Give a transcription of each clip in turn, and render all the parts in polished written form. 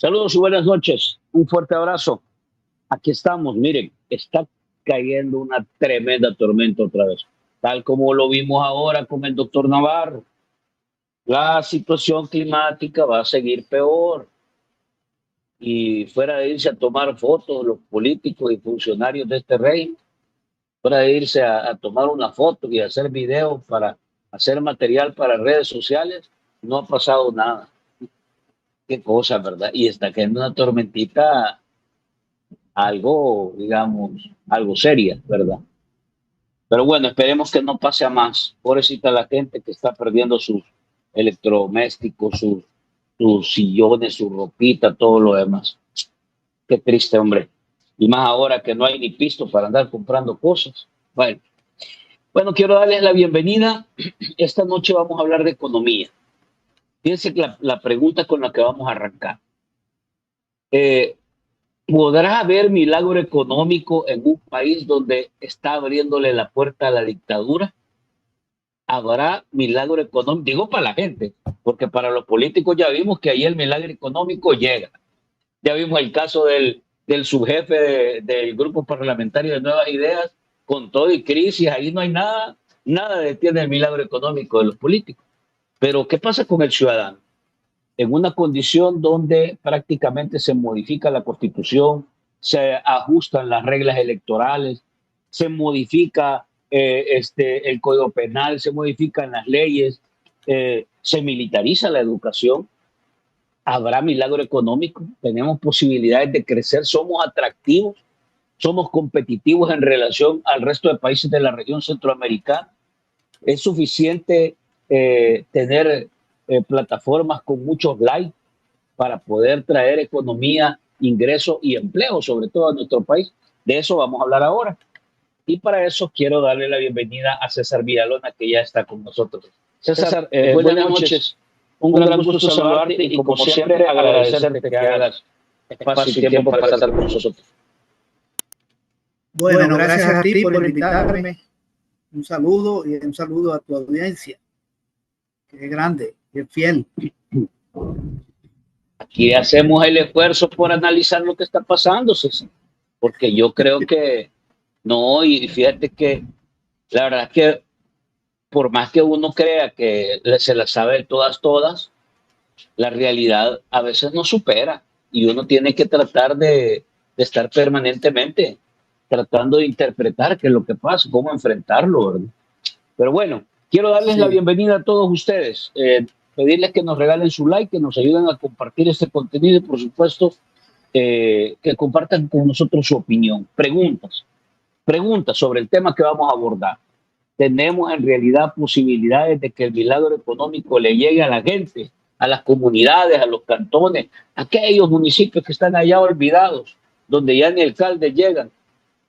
Saludos y buenas noches. Un fuerte abrazo. Aquí estamos. Miren, está cayendo una tremenda tormenta otra vez. Tal como lo vimos ahora con el doctor Navarro. La situación climática va a seguir peor. Y fuera de irse a tomar fotos los políticos y funcionarios de este reino, fuera de irse a tomar una foto y hacer videos para hacer material para redes sociales, no ha pasado nada. Qué cosa, ¿verdad? Y está cayendo una tormentita algo, digamos, algo seria, ¿verdad? Pero bueno, esperemos que no pase a más. Pobrecita la gente que está perdiendo sus electrodomésticos, sus sillones, su ropita, todo lo demás. Qué triste, hombre. Y más ahora que no hay ni pisto para andar comprando cosas. Bueno, quiero darles la bienvenida. Esta noche vamos a hablar de economía. Fíjense que la pregunta con la que vamos a arrancar. Eh, ¿Podrá haber milagro económico en un país donde está abriéndole la puerta a la dictadura? ¿Habrá milagro económico? Digo para la gente, porque para los políticos ya vimos que ahí el milagro económico llega. Ya vimos el caso del subjefe del grupo parlamentario de Nuevas Ideas, con todo y crisis, ahí no hay nada, nada detiene el milagro económico de los políticos. Pero ¿qué pasa con el ciudadano? En una condición donde prácticamente se modifica la Constitución, se ajustan las reglas electorales, se modifica el Código Penal, se modifican las leyes, se militariza la educación. ¿Habrá milagro económico? ¿Tenemos posibilidades de crecer? ¿Somos atractivos? ¿Somos competitivos en relación al resto de países de la región centroamericana? ¿Es suficiente tener plataformas con muchos likes para poder traer economía, ingresos y empleo, sobre todo a nuestro país? De eso vamos a hablar ahora. Y para eso quiero darle la bienvenida a César Villalona, que ya está con nosotros. César, buenas noches. Un gran gusto saludarte y como siempre agradecerte que hagas espacio y tiempo para estar con nosotros. Bueno, gracias a ti por invitarme. Un saludo y un saludo a tu audiencia, que es grande, que es fiel. Aquí hacemos el esfuerzo por analizar lo que está pasando, César, porque yo creo que no, y fíjate que la verdad es que por más que uno crea que se la sabe todas, la realidad a veces no supera y uno tiene que tratar de estar permanentemente tratando de interpretar qué es lo que pasa, cómo enfrentarlo, ¿verdad? Pero bueno, quiero darles la bienvenida a todos ustedes, pedirles que nos regalen su like, que nos ayuden a compartir este contenido y por supuesto que compartan con nosotros su opinión. Preguntas sobre el tema que vamos a abordar. ¿Tenemos en realidad posibilidades de que el milagro económico le llegue a la gente, a las comunidades, a los cantones, a aquellos municipios que están allá olvidados, donde ya ni alcaldes llegan?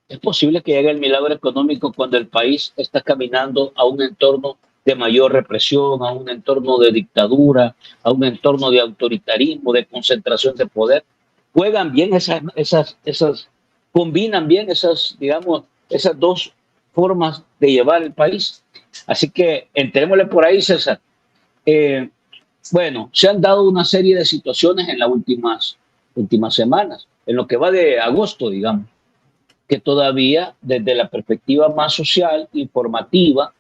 ¿Es posible que llegue el milagro económico cuando el país está caminando a un entorno de mayor represión, a un entorno de dictadura, a un entorno de autoritarismo, de concentración de poder? ¿Juegan bien combinan bien digamos, esas dos formas de llevar el país? Así que entrémosle por ahí, César. Bueno, se han dado una serie de situaciones en las últimas semanas, en lo que va de agosto, digamos, que todavía desde la perspectiva más social, informativa,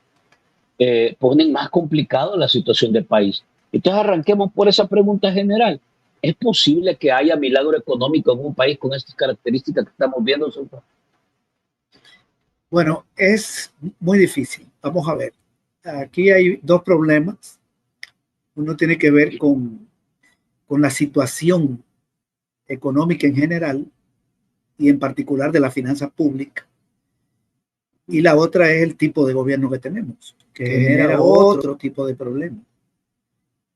ponen más complicado la situación del país. Entonces arranquemos por esa pregunta general. ¿Es posible que haya milagro económico en un país con estas características que estamos viendo? Bueno, es muy difícil. Vamos a ver. Aquí hay dos problemas. Uno tiene que ver con la situación económica en general y en particular de la finanza pública. Y la otra es el tipo de gobierno que tenemos, que genera otro tipo de problema,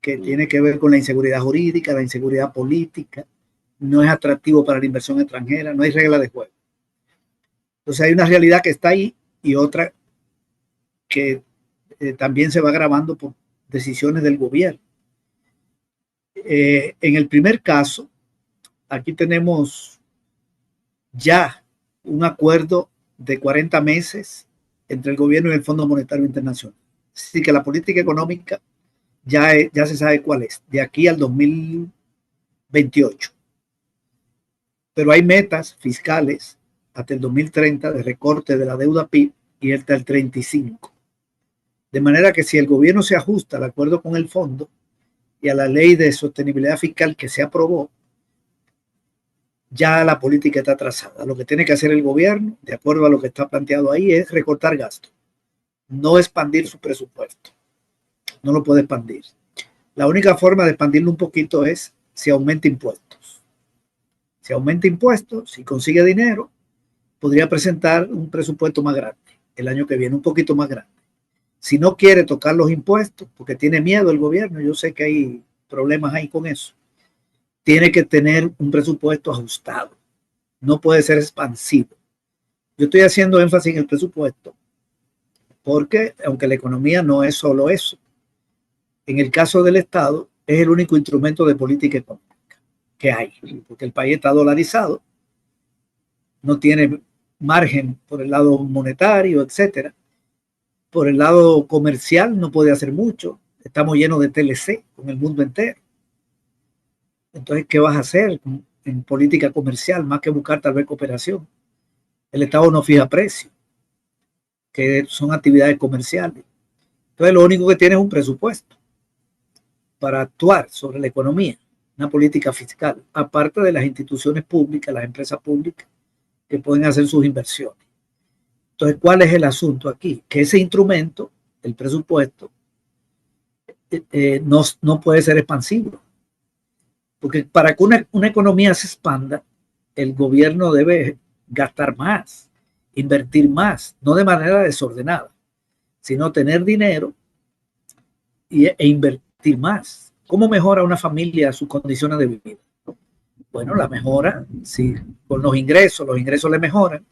que tiene que ver con la inseguridad jurídica, la inseguridad política, no es atractivo para la inversión extranjera, no hay regla de juego. Entonces hay una realidad que está ahí y otra que también se va agravando por decisiones del gobierno. En el primer caso, aquí tenemos ya un acuerdo de 40 meses entre el gobierno y el Fondo Monetario Internacional. Así que la política económica ya se sabe cuál es, de aquí al 2028. pero hay metas fiscales hasta el 2030 de recorte de la deuda PIB y hasta el 35. De manera que si el gobierno se ajusta al acuerdo con el fondo y a la ley de sostenibilidad fiscal que se aprobó, ya la política está trazada. Lo que tiene que hacer el gobierno, de acuerdo a lo que está planteado ahí, es recortar gastos, no expandir su presupuesto. No lo puede expandir. La única forma de expandirlo un poquito es si aumenta impuestos. Si aumenta impuestos, si consigue dinero, podría presentar un presupuesto más grande el año que viene, un poquito más grande. Si no quiere tocar los impuestos, porque tiene miedo el gobierno, yo sé que hay problemas ahí con eso, tiene que tener un presupuesto ajustado. No puede ser expansivo. Yo estoy haciendo énfasis en el presupuesto porque, aunque la economía no es solo eso, en el caso del Estado es el único instrumento de política económica que hay, porque el país está dolarizado, no tiene margen por el lado monetario, etcétera. Por el lado comercial no puede hacer mucho. Estamos llenos de TLC con el mundo entero. Entonces, ¿qué vas a hacer en política comercial más que buscar tal vez cooperación? El Estado no fija precios, que son actividades comerciales. Entonces, lo único que tiene es un presupuesto para actuar sobre la economía, una política fiscal, aparte de las instituciones públicas, las empresas públicas que pueden hacer sus inversiones. Entonces, ¿cuál es el asunto aquí? Que ese instrumento, el presupuesto, no puede ser expansivo. Porque para que una economía se expanda, el gobierno debe gastar más, invertir más, no de manera desordenada, sino tener dinero e invertir más. ¿Cómo mejora una familia sus condiciones de vida? Bueno, la mejora, sí, con los ingresos le mejoran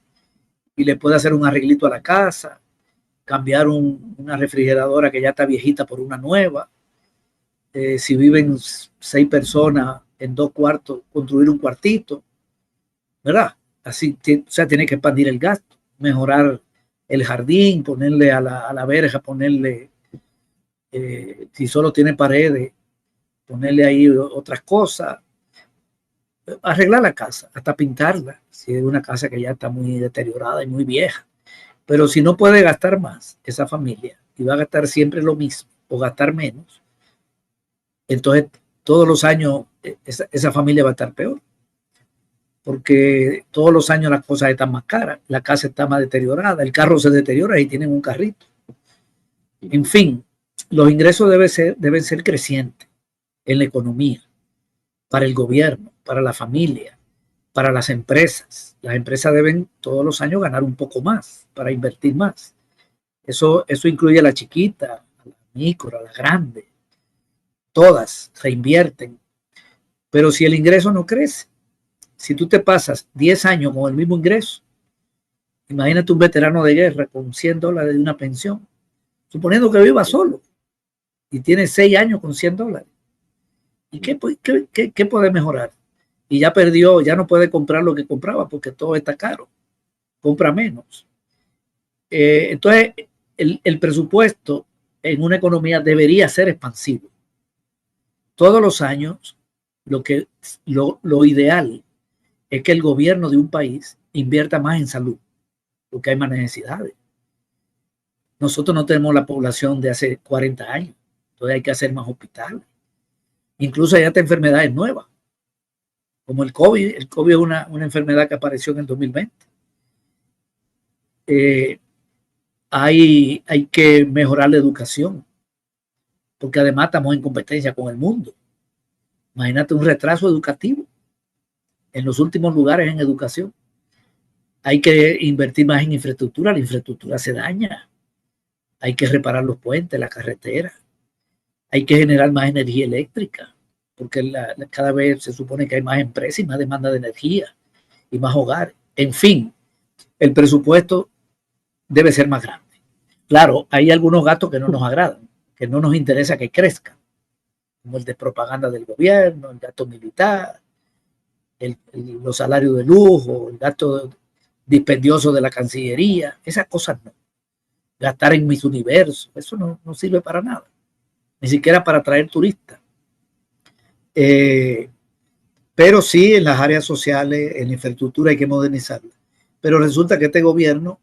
y le puede hacer un arreglito a la casa, cambiar una refrigeradora que ya está viejita por una nueva. Si viven 6 personas en 2 cuartos, construir un cuartito, ¿verdad? Así, o sea, tiene que expandir el gasto, mejorar el jardín, ponerle a la verja, ponerle, si solo tiene paredes, ponerle ahí otras cosas, arreglar la casa, hasta pintarla, si es una casa que ya está muy deteriorada y muy vieja. Pero si no puede gastar más esa familia y va a gastar siempre lo mismo o gastar menos, entonces todos los años esa familia va a estar peor. Porque todos los años las cosas están más caras, la casa está más deteriorada, el carro se deteriora y tienen un carrito. En fin, los ingresos deben ser crecientes en la economía, para el gobierno, para la familia, para las empresas. Las empresas deben todos los años ganar un poco más para invertir más. Eso incluye a la chiquita, a la micro, a la grande. Todas reinvierten. Pero si el ingreso no crece, si tú te pasas 10 años con el mismo ingreso, imagínate un veterano de guerra con $100 de una pensión, suponiendo que viva solo y tiene 6 años con $100. ¿Y qué puede mejorar? Y ya perdió, ya no puede comprar lo que compraba porque todo está caro, compra menos. Entonces, el presupuesto en una economía debería ser expansivo. Todos los años, lo ideal es que el gobierno de un país invierta más en salud, porque hay más necesidades. Nosotros no tenemos la población de hace 40 años, entonces hay que hacer más hospitales. Incluso hay hasta enfermedades nuevas, como el COVID. El COVID es una enfermedad que apareció en el 2020. Hay que mejorar la educación, porque además estamos en competencia con el mundo. Imagínate un retraso educativo en los últimos lugares en educación. Hay que invertir más en infraestructura, la infraestructura se daña. Hay que reparar los puentes, la carretera. Hay que generar más energía eléctrica, porque cada vez se supone que hay más empresas y más demanda de energía y más hogares. En fin, el presupuesto debe ser más grande. Claro, hay algunos gastos que no nos agradan, que no nos interesa que crezcan, como el de propaganda del gobierno, el gasto militar, los salarios de lujo, el gasto dispendioso de la Cancillería, esas cosas no. Gastar en mis universos, eso no sirve para nada, ni siquiera para atraer turistas. Pero sí en las áreas sociales, en la infraestructura hay que modernizarla. Pero resulta que este gobierno,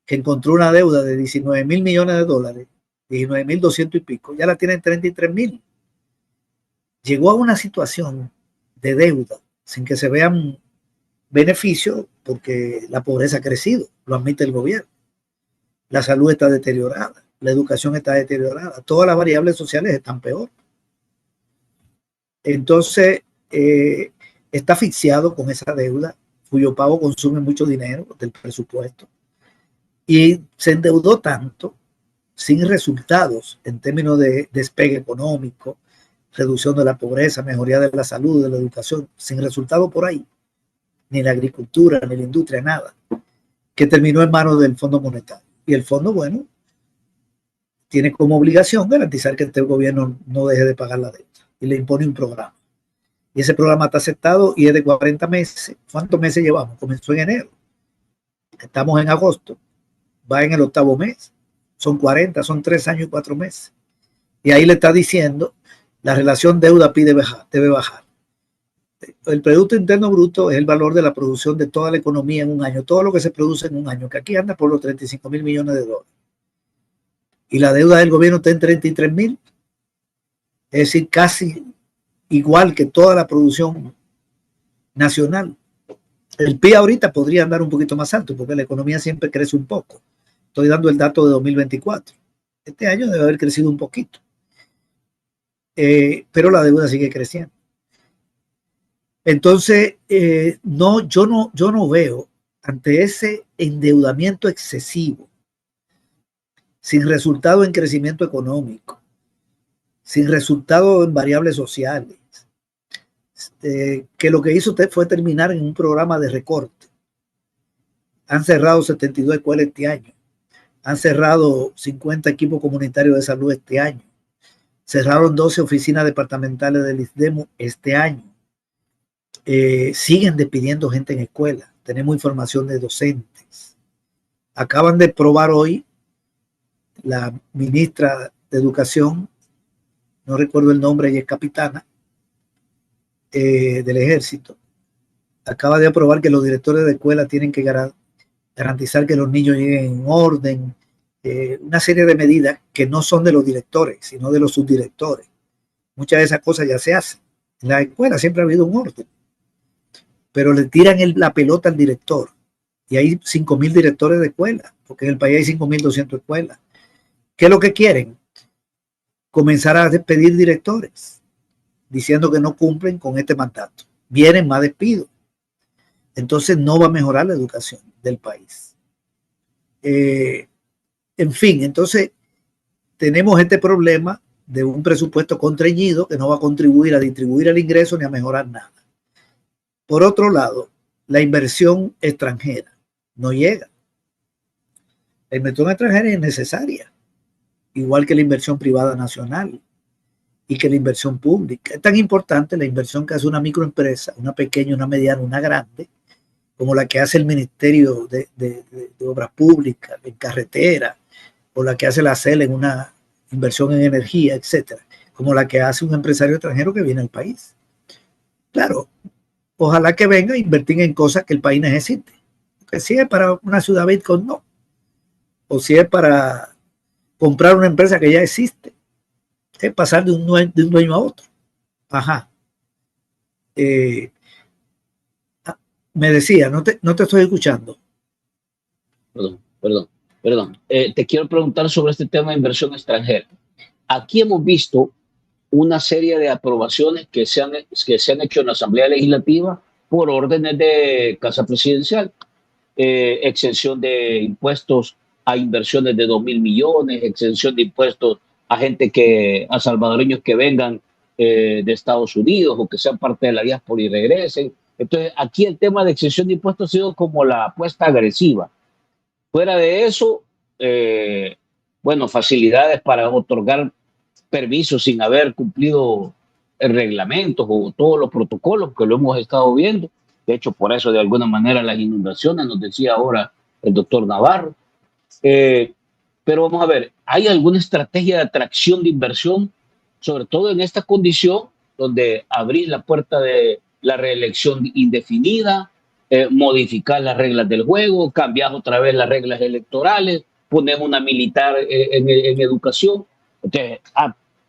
que encontró una deuda de 19.000 millones de dólares, 19.200 y pico, ya la tiene en 33.000. Llegó a una situación de deuda sin que se vean beneficios porque la pobreza ha crecido, lo admite el gobierno. La salud está deteriorada, la educación está deteriorada, todas las variables sociales están peor. Entonces, está asfixiado con esa deuda, cuyo pago consume mucho dinero del presupuesto, y se endeudó tanto sin resultados en términos de despegue económico, reducción de la pobreza, mejoría de la salud, de la educación, sin resultado por ahí, ni la agricultura, ni la industria, nada, que terminó en manos del Fondo Monetario. Y el fondo, bueno, tiene como obligación garantizar que este gobierno no deje de pagar la deuda y le impone un programa. Y ese programa está aceptado y es de 40 meses. ¿Cuántos meses llevamos? Comenzó en enero. Estamos en agosto. Va en el 8º mes. Son 40, son 3 años y 4 meses. Y ahí le está diciendo, la relación deuda-PIB debe bajar. El Producto Interno Bruto es el valor de la producción de toda la economía en un año, todo lo que se produce en un año, que aquí anda por los 35.000 millones de dólares. Y la deuda del gobierno está en 33.000, es decir, casi igual que toda la producción nacional. El PIB ahorita podría andar un poquito más alto porque la economía siempre crece un poco. Estoy dando el dato de 2024. Este año debe haber crecido un poquito. Pero la deuda sigue creciendo. Entonces, yo no veo ante ese endeudamiento excesivo, sin resultado en crecimiento económico, sin resultado en variables sociales, que lo que hizo usted fue terminar en un programa de recorte. Han cerrado 72 escuelas este año, han cerrado 50 equipos comunitarios de salud este año, cerraron 12 oficinas departamentales del ISDEMU este año. Siguen despidiendo gente en escuelas. Tenemos información de docentes. Acaban de probar hoy la ministra de Educación, no recuerdo el nombre, ella es capitana del ejército, acaba de aprobar que los directores de escuela tienen que garantizar que los niños lleguen en orden, una serie de medidas que no son de los directores, sino de los subdirectores. Muchas de esas cosas ya se hacen. En la escuela siempre ha habido un orden, pero le tiran la pelota al director. Y hay 5.000 directores de escuela, porque en el país hay 5.200 escuelas. ¿Qué es lo que quieren? Comenzar a despedir directores, diciendo que no cumplen con este mandato. Vienen más despidos. Entonces no va a mejorar la educación del país. En fin, entonces tenemos este problema de un presupuesto contrañido que no va a contribuir a distribuir el ingreso ni a mejorar nada. Por otro lado, la inversión extranjera no llega. La inversión extranjera es necesaria, igual que la inversión privada nacional y que la inversión pública. Es tan importante la inversión que hace una microempresa, una pequeña, una mediana, una grande, como la que hace el Ministerio de Obras Públicas, en carretera, o la que hace la CEL en una inversión en energía, etcétera, como la que hace un empresario extranjero que viene al país. Claro, ojalá que venga a invertir en cosas que el país necesite. Que si es para una ciudad Bitcoin, no. O si es para comprar una empresa que ya existe, es pasar de un dueño a otro. Ajá. Me decía, no te estoy escuchando. Perdón. Te quiero preguntar sobre este tema de inversión extranjera. Aquí hemos visto una serie de aprobaciones que se han hecho en la Asamblea Legislativa por órdenes de Casa Presidencial. Exención de impuestos a inversiones de 2.000 millones, exención de impuestos a a salvadoreños que vengan de Estados Unidos o que sean parte de la diáspora y regresen. Entonces, aquí el tema de exención de impuestos ha sido como la apuesta agresiva. Fuera de eso, bueno, facilidades para otorgar permisos sin haber cumplido reglamentos o todos los protocolos que lo hemos estado viendo. De hecho, por eso de alguna manera las inundaciones, nos decía ahora el doctor Navarro. Pero vamos a ver, ¿hay alguna estrategia de atracción de inversión, sobre todo en esta condición donde abrir la puerta de la reelección indefinida, modificar las reglas del juego, cambiar otra vez las reglas electorales, poner una militar en educación. Entonces,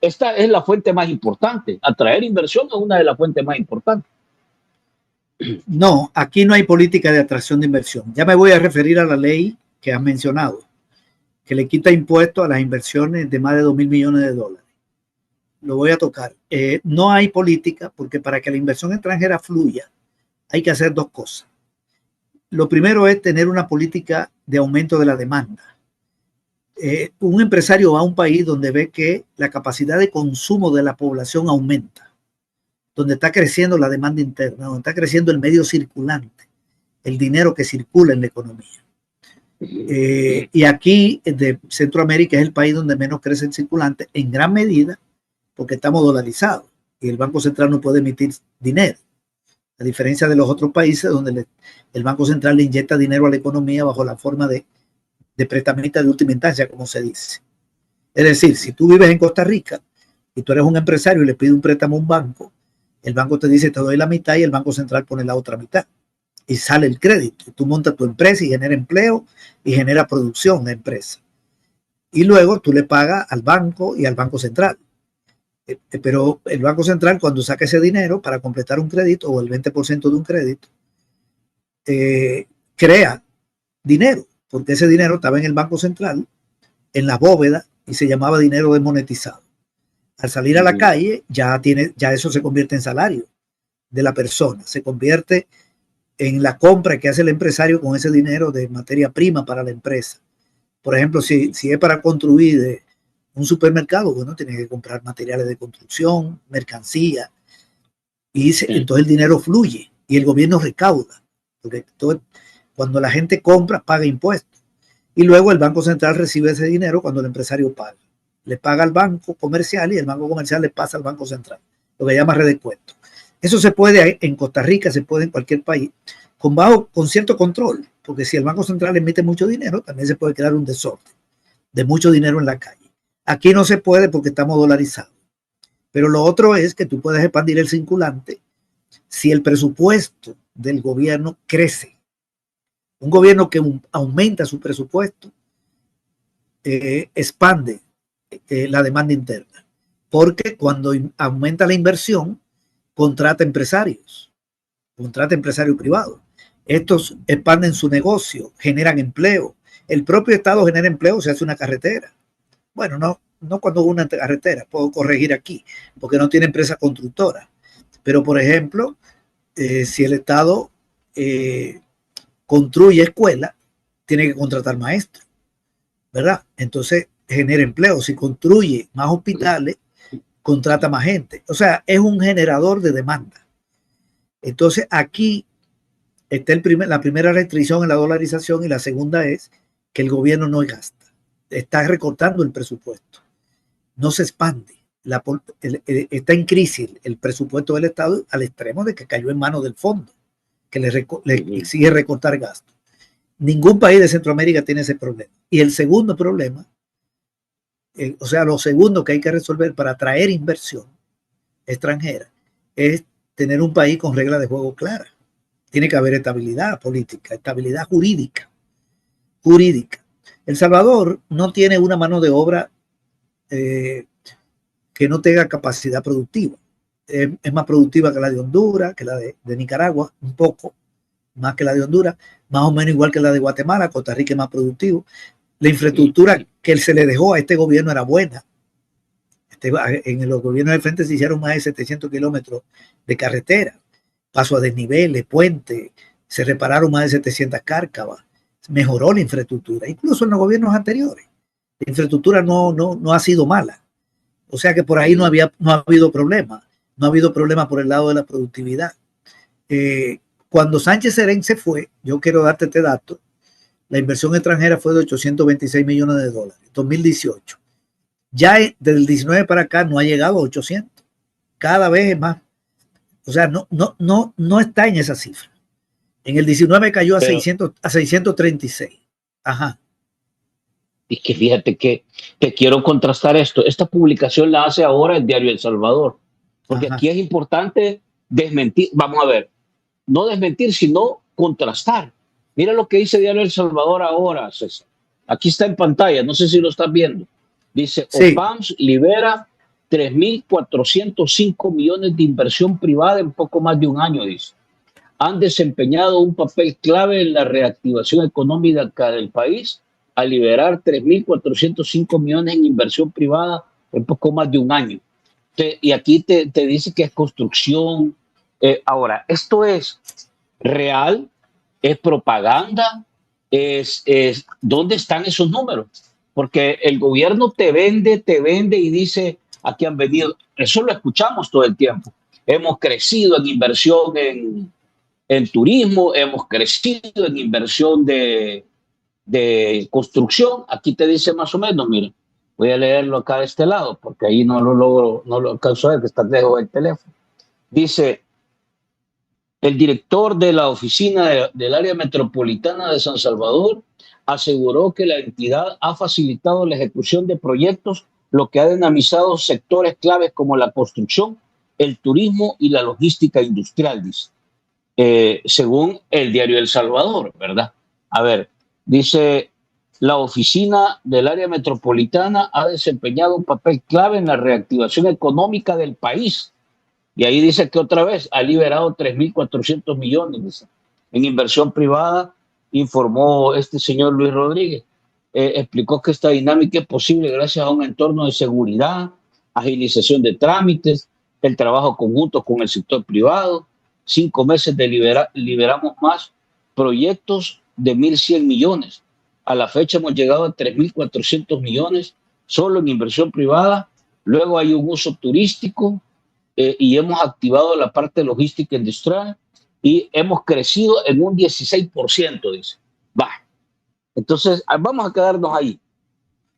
esta es la fuente más importante. Atraer inversión es una de las fuentes más importantes. No, aquí no hay política de atracción de inversión. Ya me voy a referir a la ley que has mencionado, que le quita impuestos a las inversiones de más de 2.000 millones de dólares. Lo voy a tocar. No hay política porque para que la inversión extranjera fluya hay que hacer dos cosas. Lo primero es tener una política de aumento de la demanda. Un empresario va a un país donde ve que la capacidad de consumo de la población aumenta, donde está creciendo la demanda interna, donde está creciendo el medio circulante, el dinero que circula en la economía. Y aquí de Centroamérica es el país donde menos crece el circulante, en gran medida porque estamos dolarizados y el Banco Central no puede emitir dinero, a diferencia de los otros países donde el Banco Central le inyecta dinero a la economía bajo la forma de prestamista de última instancia, como se dice. Es decir, si tú vives en Costa Rica y tú eres un empresario y le pides un préstamo a un banco, el banco te dice te doy la mitad y el Banco Central pone la otra mitad y sale el crédito. Tú montas tu empresa y genera empleo y genera producción de empresa. Y luego tú le pagas al banco y al Banco Central. Pero el Banco Central, cuando saca ese dinero para completar un crédito o el 20% de un crédito, crea dinero, porque ese dinero estaba en el Banco Central, en la bóveda, y se llamaba dinero desmonetizado. Al salir a la calle, ya eso se convierte en salario de la persona, se convierte en la compra que hace el empresario con ese dinero de materia prima para la empresa. Por ejemplo, si es para construir un supermercado, bueno, tiene que comprar materiales de construcción, mercancía, y entonces el dinero fluye y el gobierno recauda, porque cuando la gente compra, paga impuestos. Y luego el Banco Central recibe ese dinero cuando el empresario paga. Le paga al banco comercial y el banco comercial le pasa al Banco Central, lo que llama redescuento. Eso se puede en Costa Rica, se puede en cualquier país, con cierto control, porque si el Banco Central emite mucho dinero, también se puede crear un desorden de mucho dinero en la calle. Aquí no se puede porque estamos dolarizados. Pero lo otro es que tú puedes expandir el circulante si el presupuesto del gobierno crece. Un gobierno que aumenta su presupuesto expande la demanda interna, porque cuando aumenta la inversión, contrata empresarios privados. Estos expanden su negocio, generan empleo. El propio Estado genera empleo, se hace una carretera. Bueno, no cuando una carretera, puedo corregir aquí, porque no tiene empresa constructora. Pero, por ejemplo, si el Estado construye escuelas, tiene que contratar maestros, ¿verdad? Entonces genera empleo. Si construye más hospitales, contrata más gente. O sea, es un generador de demanda. Entonces aquí está la primera restricción en la dolarización y la segunda es que el gobierno no gasta. Está recortando el presupuesto. No se expande. Está en crisis el presupuesto del Estado al extremo de que cayó en manos del fondo, que le exige recortar gastos. Ningún país de Centroamérica tiene ese problema. Y el segundo problema, o sea, lo segundo que hay que resolver para atraer inversión extranjera es tener un país con reglas de juego claras. Tiene que haber estabilidad política, estabilidad jurídica. El Salvador no tiene una mano de obra que no tenga capacidad productiva. Es más productiva que la de Honduras, que la de Nicaragua, un poco más que la de Honduras, más o menos igual que la de Guatemala. Costa Rica es más productivo. La infraestructura que se le dejó a este gobierno era buena. En los gobiernos del frente se hicieron más de 700 kilómetros de carretera, paso a desniveles, puentes, se repararon más de 700 cárcavas, mejoró la infraestructura, incluso en los gobiernos anteriores. La infraestructura no ha sido mala. O sea que por ahí no ha habido problema. No ha habido problema por el lado de la productividad. Cuando Sánchez Serén se fue, yo quiero darte este dato, la inversión extranjera fue de 826 millones de dólares, 2018. Ya desde el 19 para acá no ha llegado a 800. Cada vez es más. O sea, no está en esa cifra. En el 19 cayó a 636. Ajá. Y que fíjate que te quiero contrastar esto. Esta publicación la hace ahora el diario El Salvador, porque aquí es importante desmentir, vamos a ver, no desmentir, sino contrastar. Mira lo que dice Diario El Salvador ahora, César. Aquí está en pantalla, no sé si lo estás viendo. Dice, Sí. OPAMS libera 3.405 millones de inversión privada en poco más de un año, dice. Han desempeñado un papel clave en la reactivación económica del país al liberar 3.405 millones en inversión privada en poco más de un año. Y aquí te dice que es construcción. Ahora, esto es real, es propaganda, ¿dónde están esos números? Porque el gobierno te vende y dice, aquí han venido, eso lo escuchamos todo el tiempo. Hemos crecido en inversión en turismo, hemos crecido en inversión de construcción. Aquí te dice más o menos, miren, voy a leerlo acá de este lado, porque ahí no lo logro, no lo alcanzo a ver, que está lejos del teléfono. Dice, el director de la oficina del área metropolitana de San Salvador aseguró que la entidad ha facilitado la ejecución de proyectos, lo que ha dinamizado sectores claves como la construcción, el turismo y la logística industrial, dice. Según el diario El Salvador, ¿verdad? A ver, dice, la oficina del área metropolitana ha desempeñado un papel clave en la reactivación económica del país. Y ahí dice que otra vez ha liberado 3.400 millones dice, en inversión privada, informó este señor Luis Rodríguez. Explicó que esta dinámica es posible gracias a un entorno de seguridad, agilización de trámites, el trabajo conjunto con el sector privado. 5 meses de liberamos más proyectos de 1.100 millones. A la fecha hemos llegado a 3.400 millones solo en inversión privada. Luego hay un uso turístico y hemos activado la parte logística industrial y hemos crecido en un 16%, dice. Va. Entonces, vamos a quedarnos ahí.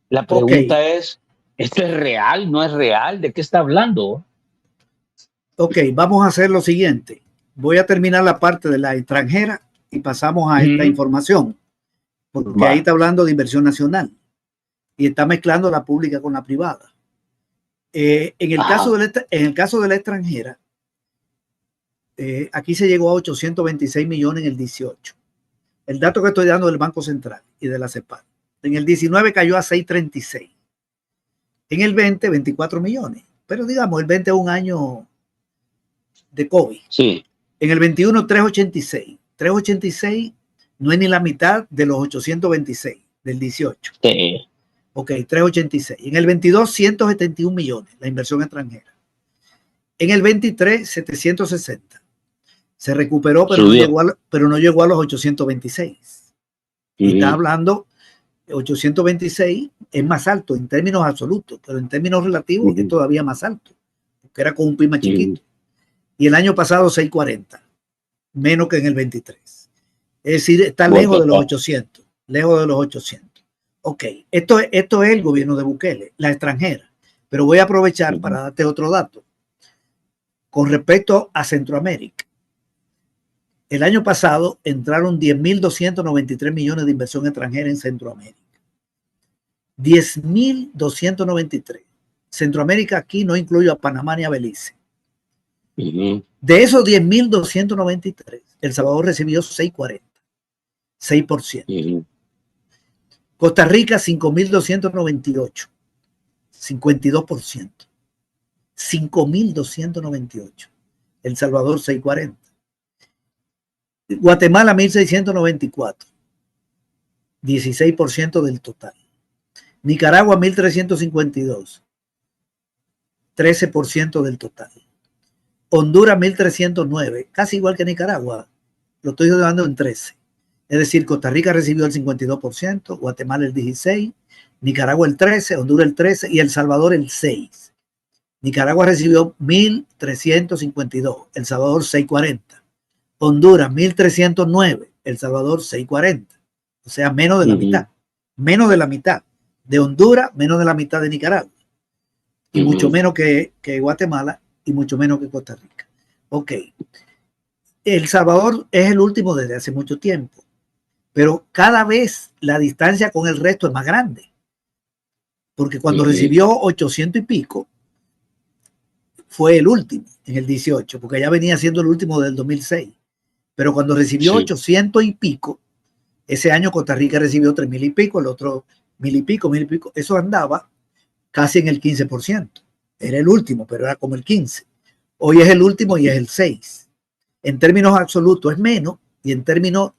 La pregunta es, ¿esto es real? ¿No es real? ¿De qué está hablando? Ok, vamos a hacer lo siguiente. Voy a terminar la parte de la extranjera y pasamos a esta información, porque ahí está hablando de inversión nacional y está mezclando la pública con la privada. En el caso de la extranjera, aquí se llegó a 826 millones en el 18. El dato que estoy dando del Banco Central y de la CEPAL. En el 19 cayó a 636. En el 20, 24 millones. Pero digamos, el 20 es un año de COVID. Sí. En el 21, 386. 386 no es ni la mitad de los 826 del 18. Sí. Ok, 386. En el 22, 171 millones, la inversión extranjera. En el 23, 760. Se recuperó, pero no llegó a los 826. Y está hablando, 826 es más alto en términos absolutos, pero en términos relativos es todavía más alto, porque era con un PIB más chiquito. Y el año pasado 640, menos que en el 23. Es decir, está lejos de los 800, lejos de los 800. Ok, esto es el gobierno de Bukele, la extranjera. Pero voy a aprovechar para darte otro dato. Con respecto a Centroamérica, el año pasado entraron 10.293 millones de inversión extranjera en Centroamérica. 10.293. Centroamérica aquí no incluye a Panamá ni a Belice. De esos 10.293, El Salvador recibió 640, 6%. Costa Rica 5.298, 52%. 5.298. El Salvador 640. Guatemala 1.694, 16% del total. Nicaragua 1.352, 13% del total. Honduras 1.309, casi igual que Nicaragua, lo estoy dando en 13. Es decir, Costa Rica recibió el 52%, Guatemala el 16%, Nicaragua el 13%, Honduras el 13% y El Salvador el 6%. Nicaragua recibió 1.352, El Salvador 640. Honduras 1.309, El Salvador 640. O sea, menos de la mitad. Menos de la mitad de Honduras, menos de la mitad de Nicaragua. Y mucho menos que Guatemala y mucho menos que Costa Rica. Ok. El Salvador es el último desde hace mucho tiempo. Pero cada vez la distancia con el resto es más grande. Porque cuando recibió 800 y pico, fue el último en el 18, porque ya venía siendo el último del 2006. Pero cuando recibió 800 y pico, ese año Costa Rica recibió 3.000 y pico, el otro 1.000 y pico. Eso andaba casi en el 15%. Era el último, pero era como el 15%. Hoy es el último y es el 6%. En términos absolutos es menos, y en términos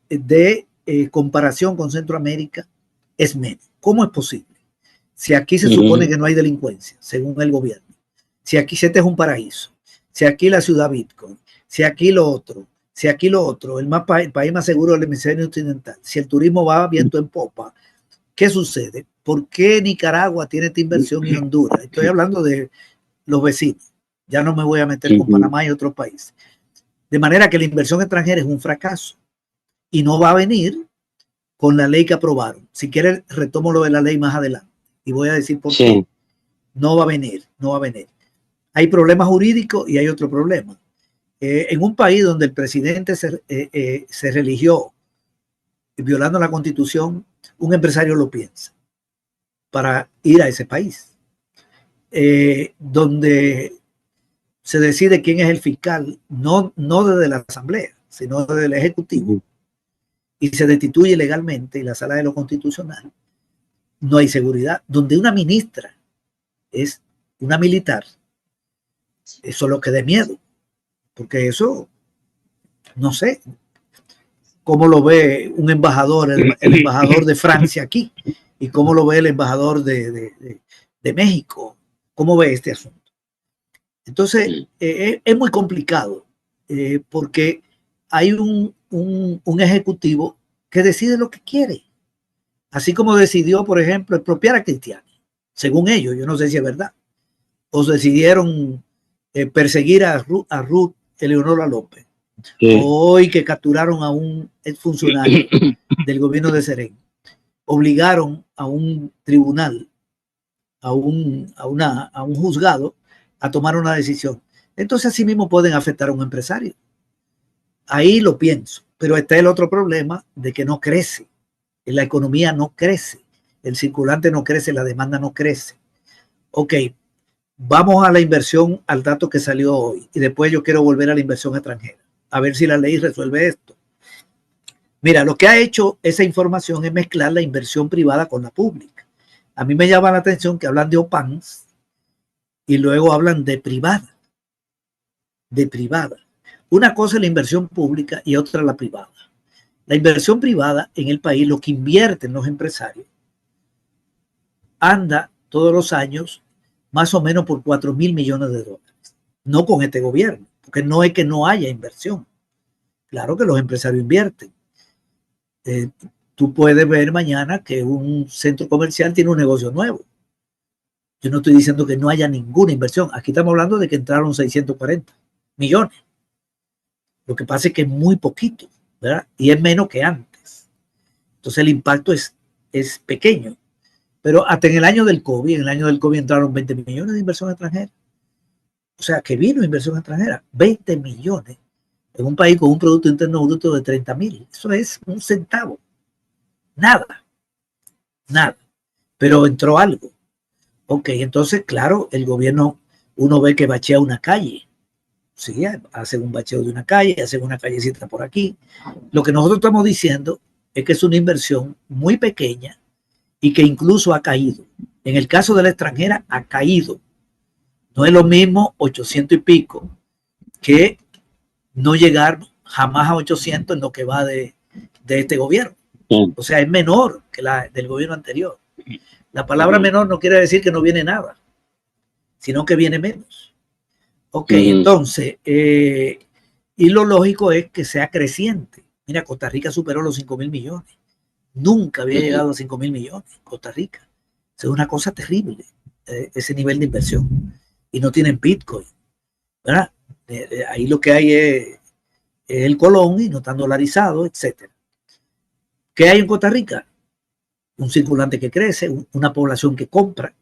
de comparación con Centroamérica es menos. ¿Cómo es posible? Si aquí se supone que no hay delincuencia, según el gobierno, si aquí este es un paraíso, si aquí la ciudad Bitcoin, si aquí lo otro, si aquí lo otro, el país más seguro del hemisferio occidental, si el turismo va viento en popa, ¿qué sucede? ¿Por qué Nicaragua tiene esta inversión y Honduras? Estoy hablando de los vecinos, ya no me voy a meter con Panamá y otros países. De manera que la inversión extranjera es un fracaso y no va a venir con la ley que aprobaron. Si quieres, retomo lo de la ley más adelante y voy a decir por qué. No va a venir, no va a venir. Hay problemas jurídicos y hay otro problema. En un país donde el presidente se religió violando la Constitución, un empresario lo piensa para ir a ese país. Donde se decide quién es el fiscal, no desde la Asamblea, sino desde el Ejecutivo, y se destituye legalmente en la Sala de lo Constitucional, no hay seguridad. Donde una ministra es una militar, eso es lo que da miedo, porque eso, no sé, cómo lo ve un embajador, el embajador de Francia aquí, y cómo lo ve el embajador de México, cómo ve este asunto. Entonces, es muy complicado, porque hay un ejecutivo que decide lo que quiere. Así como decidió, por ejemplo, expropiar a Cristiani, según ellos, yo no sé si es verdad. O decidieron perseguir a Ruth Eleonora López. Hoy que capturaron a un exfuncionario del gobierno de Serén. Obligaron a un tribunal, a un juzgado, a tomar una decisión. Entonces, así mismo pueden afectar a un empresario. Ahí lo pienso. Pero está el otro problema de que no crece. La economía no crece. El circulante no crece, la demanda no crece. Ok, vamos a la inversión, al dato que salió hoy. Y después yo quiero volver a la inversión extranjera. A ver si la ley resuelve esto. Mira, lo que ha hecho esa información es mezclar la inversión privada con la pública. A mí me llama la atención que hablan de OPANs y luego hablan de privada. De privada. Una cosa es la inversión pública y otra la privada. La inversión privada en el país, lo que invierten los empresarios, anda todos los años más o menos por 4.000 millones de dólares. No con este gobierno, porque no es que no haya inversión. Claro que los empresarios invierten. Tú puedes ver mañana que un centro comercial tiene un negocio nuevo. Yo no estoy diciendo que no haya ninguna inversión. Aquí estamos hablando de que entraron 640 millones. Lo que pasa es que es muy poquito, ¿verdad? Y es menos que antes. Entonces el impacto es pequeño. Pero hasta en el año del COVID entraron 20 millones de inversión extranjera. O sea, que vino inversión extranjera. 20 millones en un país con un Producto Interno Bruto de 30.000. Eso es un centavo. Nada. Nada. Pero entró algo. Ok, entonces, claro, el gobierno, uno ve que bachea una calle. Sí, hacen un bacheo de una calle, hacen una callecita por aquí. Lo que nosotros estamos diciendo es que es una inversión muy pequeña y que incluso ha caído. En el caso de la extranjera, ha caído. No es lo mismo 800 y pico que no llegar jamás a 800 en lo que va de este gobierno. O sea, es menor que la del gobierno anterior. La palabra menor no quiere decir que no viene nada, sino que viene menos. Ok, entonces, y lo lógico es que sea creciente. Mira, Costa Rica superó los 5.000 millones. Nunca había llegado a 5.000 millones Costa Rica. Es una cosa terrible, ese nivel de inversión. Y no tienen Bitcoin, ¿verdad? Ahí lo que hay es el colón y no están dolarizados, etc. ¿Qué hay en Costa Rica? Un circulante que crece, una población que compra,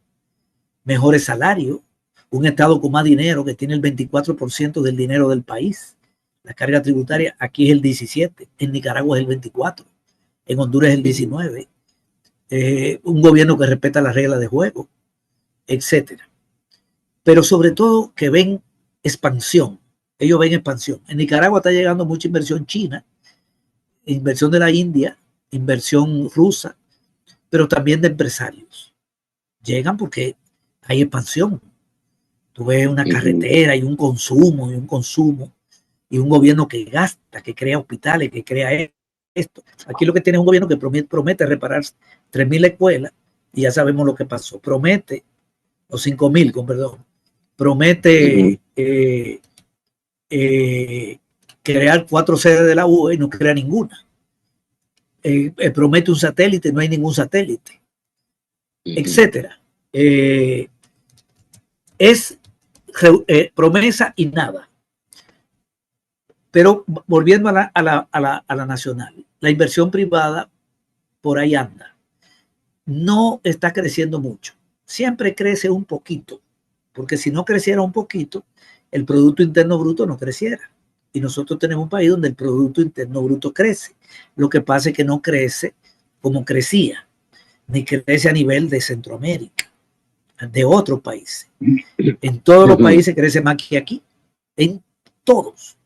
mejores salarios, un estado con más dinero que tiene el 24% del dinero del país. La carga tributaria aquí es el 17%, en Nicaragua es el 24%, en Honduras es el 19%. Un gobierno que respeta las reglas de juego, etc. pero sobre todo que ven expansión. Ellos ven expansión. En Nicaragua está llegando mucha inversión china, inversión de la India, inversión rusa, pero también de empresarios. Llegan porque hay expansión. Tú ves una carretera y un consumo y un gobierno que gasta, que crea hospitales, que crea esto. Aquí lo que tiene es un gobierno que promete reparar 3.000 escuelas y ya sabemos lo que pasó. Promete, o 5.000, con perdón, promete crear 4 sedes de la UE y no crea ninguna. Promete un satélite, no hay ningún satélite, etcétera. Es promesa y nada. Pero volviendo a la nacional, la inversión privada por ahí anda. No está creciendo mucho. Siempre crece un poquito, porque si no creciera un poquito, el Producto Interno Bruto no creciera. Y nosotros tenemos un país donde el Producto Interno Bruto crece. Lo que pasa es que no crece como crecía, ni crece a nivel de Centroamérica, de otros países. En todos los países crece más que aquí, en todos.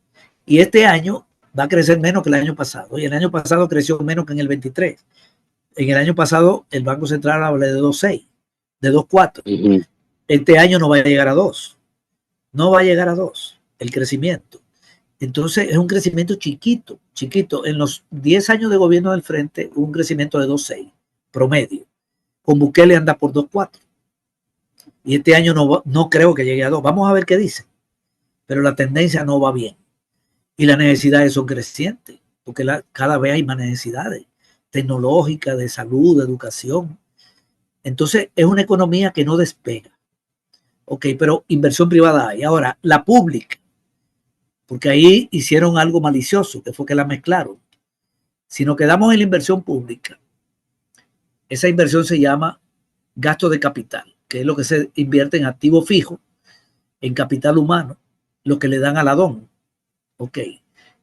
Y este año va a crecer menos que el año pasado. Y el año pasado creció menos que en el 23. En el año pasado el Banco Central habla de 2.6, de 2.4. Este año no va a llegar a 2. No va a llegar a 2 el crecimiento. Entonces es un crecimiento chiquito, chiquito. En los 10 años de gobierno del Frente hubo un crecimiento de 2.6 promedio. Con Bukele anda por 2.4. Y este año no creo que llegue a 2. Vamos a ver qué dice. Pero la tendencia no va bien. Y las necesidades son crecientes, porque cada vez hay más necesidades tecnológicas, de salud, de educación. Entonces es una economía que no despega. Ok, pero inversión privada hay. Ahora, la pública, porque ahí hicieron algo malicioso, que fue que la mezclaron. Si nos quedamos en la inversión pública, esa inversión se llama gasto de capital, que es lo que se invierte en activos fijos, en capital humano, lo que le dan al ADON. Ok,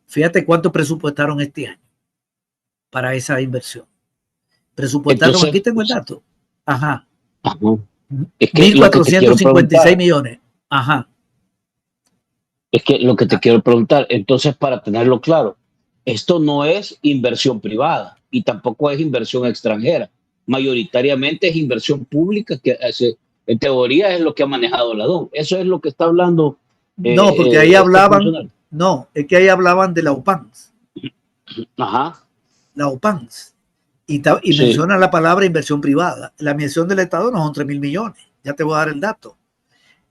fíjate cuánto presupuestaron este año para esa inversión. Presupuestaron, entonces, aquí tengo el dato. Ajá. Es que 1.456 millones. Ajá. Es que lo que te quiero preguntar, entonces, para tenerlo claro, esto no es inversión privada y tampoco es inversión extranjera. Mayoritariamente es inversión pública que en teoría es lo que ha manejado la DON. Eso es lo que está hablando. No, porque ahí hablaban, no, es que ahí hablaban de la UPANS. Ajá. La UPANS. Y sí, menciona la palabra inversión privada. La inversión del Estado no son 3.000 millones. Ya te voy a dar el dato.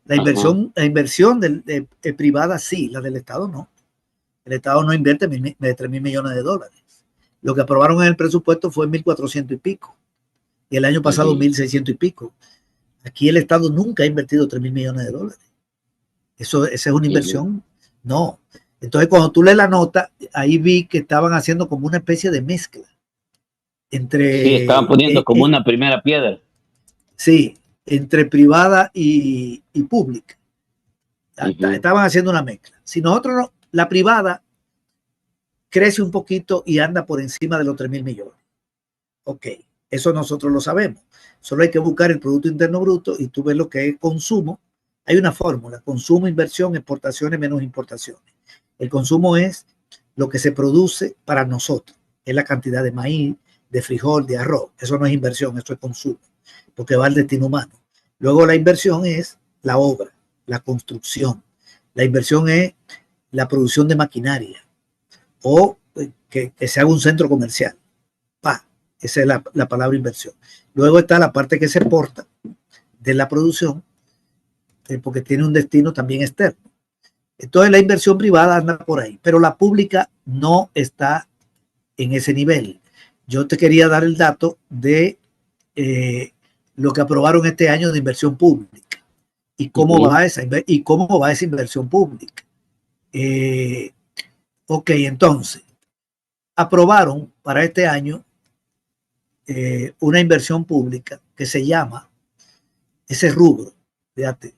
La inversión de privada sí, la del Estado no. El Estado no invierte de 3.000 millones de dólares. Lo que aprobaron en el presupuesto fue 1.400 y pico. Y el año pasado 1.600 y pico. Aquí el Estado nunca ha invertido 3.000 millones de dólares. Esa es una inversión. No. Entonces, cuando tú lees la nota, ahí vi que estaban haciendo como una especie de mezcla entre... Sí, estaban poniendo como una primera piedra. Sí, entre privada y pública. Estaban haciendo una mezcla. Si nosotros no, la privada crece un poquito y anda por encima de los 3.000 millones. Ok, eso nosotros lo sabemos. Solo hay que buscar el Producto Interno Bruto y tú ves lo que es consumo. Hay una fórmula, consumo, inversión, exportaciones menos importaciones. El consumo es lo que se produce para nosotros. Es la cantidad de maíz, de frijol, de arroz. Eso no es inversión, eso es consumo, porque va al destino humano. Luego la inversión es la obra, la construcción. La inversión es la producción de maquinaria o que se haga un centro comercial. Esa es la palabra inversión. Luego está la parte que se exporta de la producción, porque tiene un destino también externo. Entonces la inversión privada anda por ahí, pero la pública no está en ese nivel. Yo te quería dar el dato de lo que aprobaron este año de inversión pública y cómo va esa inversión pública. Ok, entonces, aprobaron para este año una inversión pública que se llama ese rubro. Fíjate,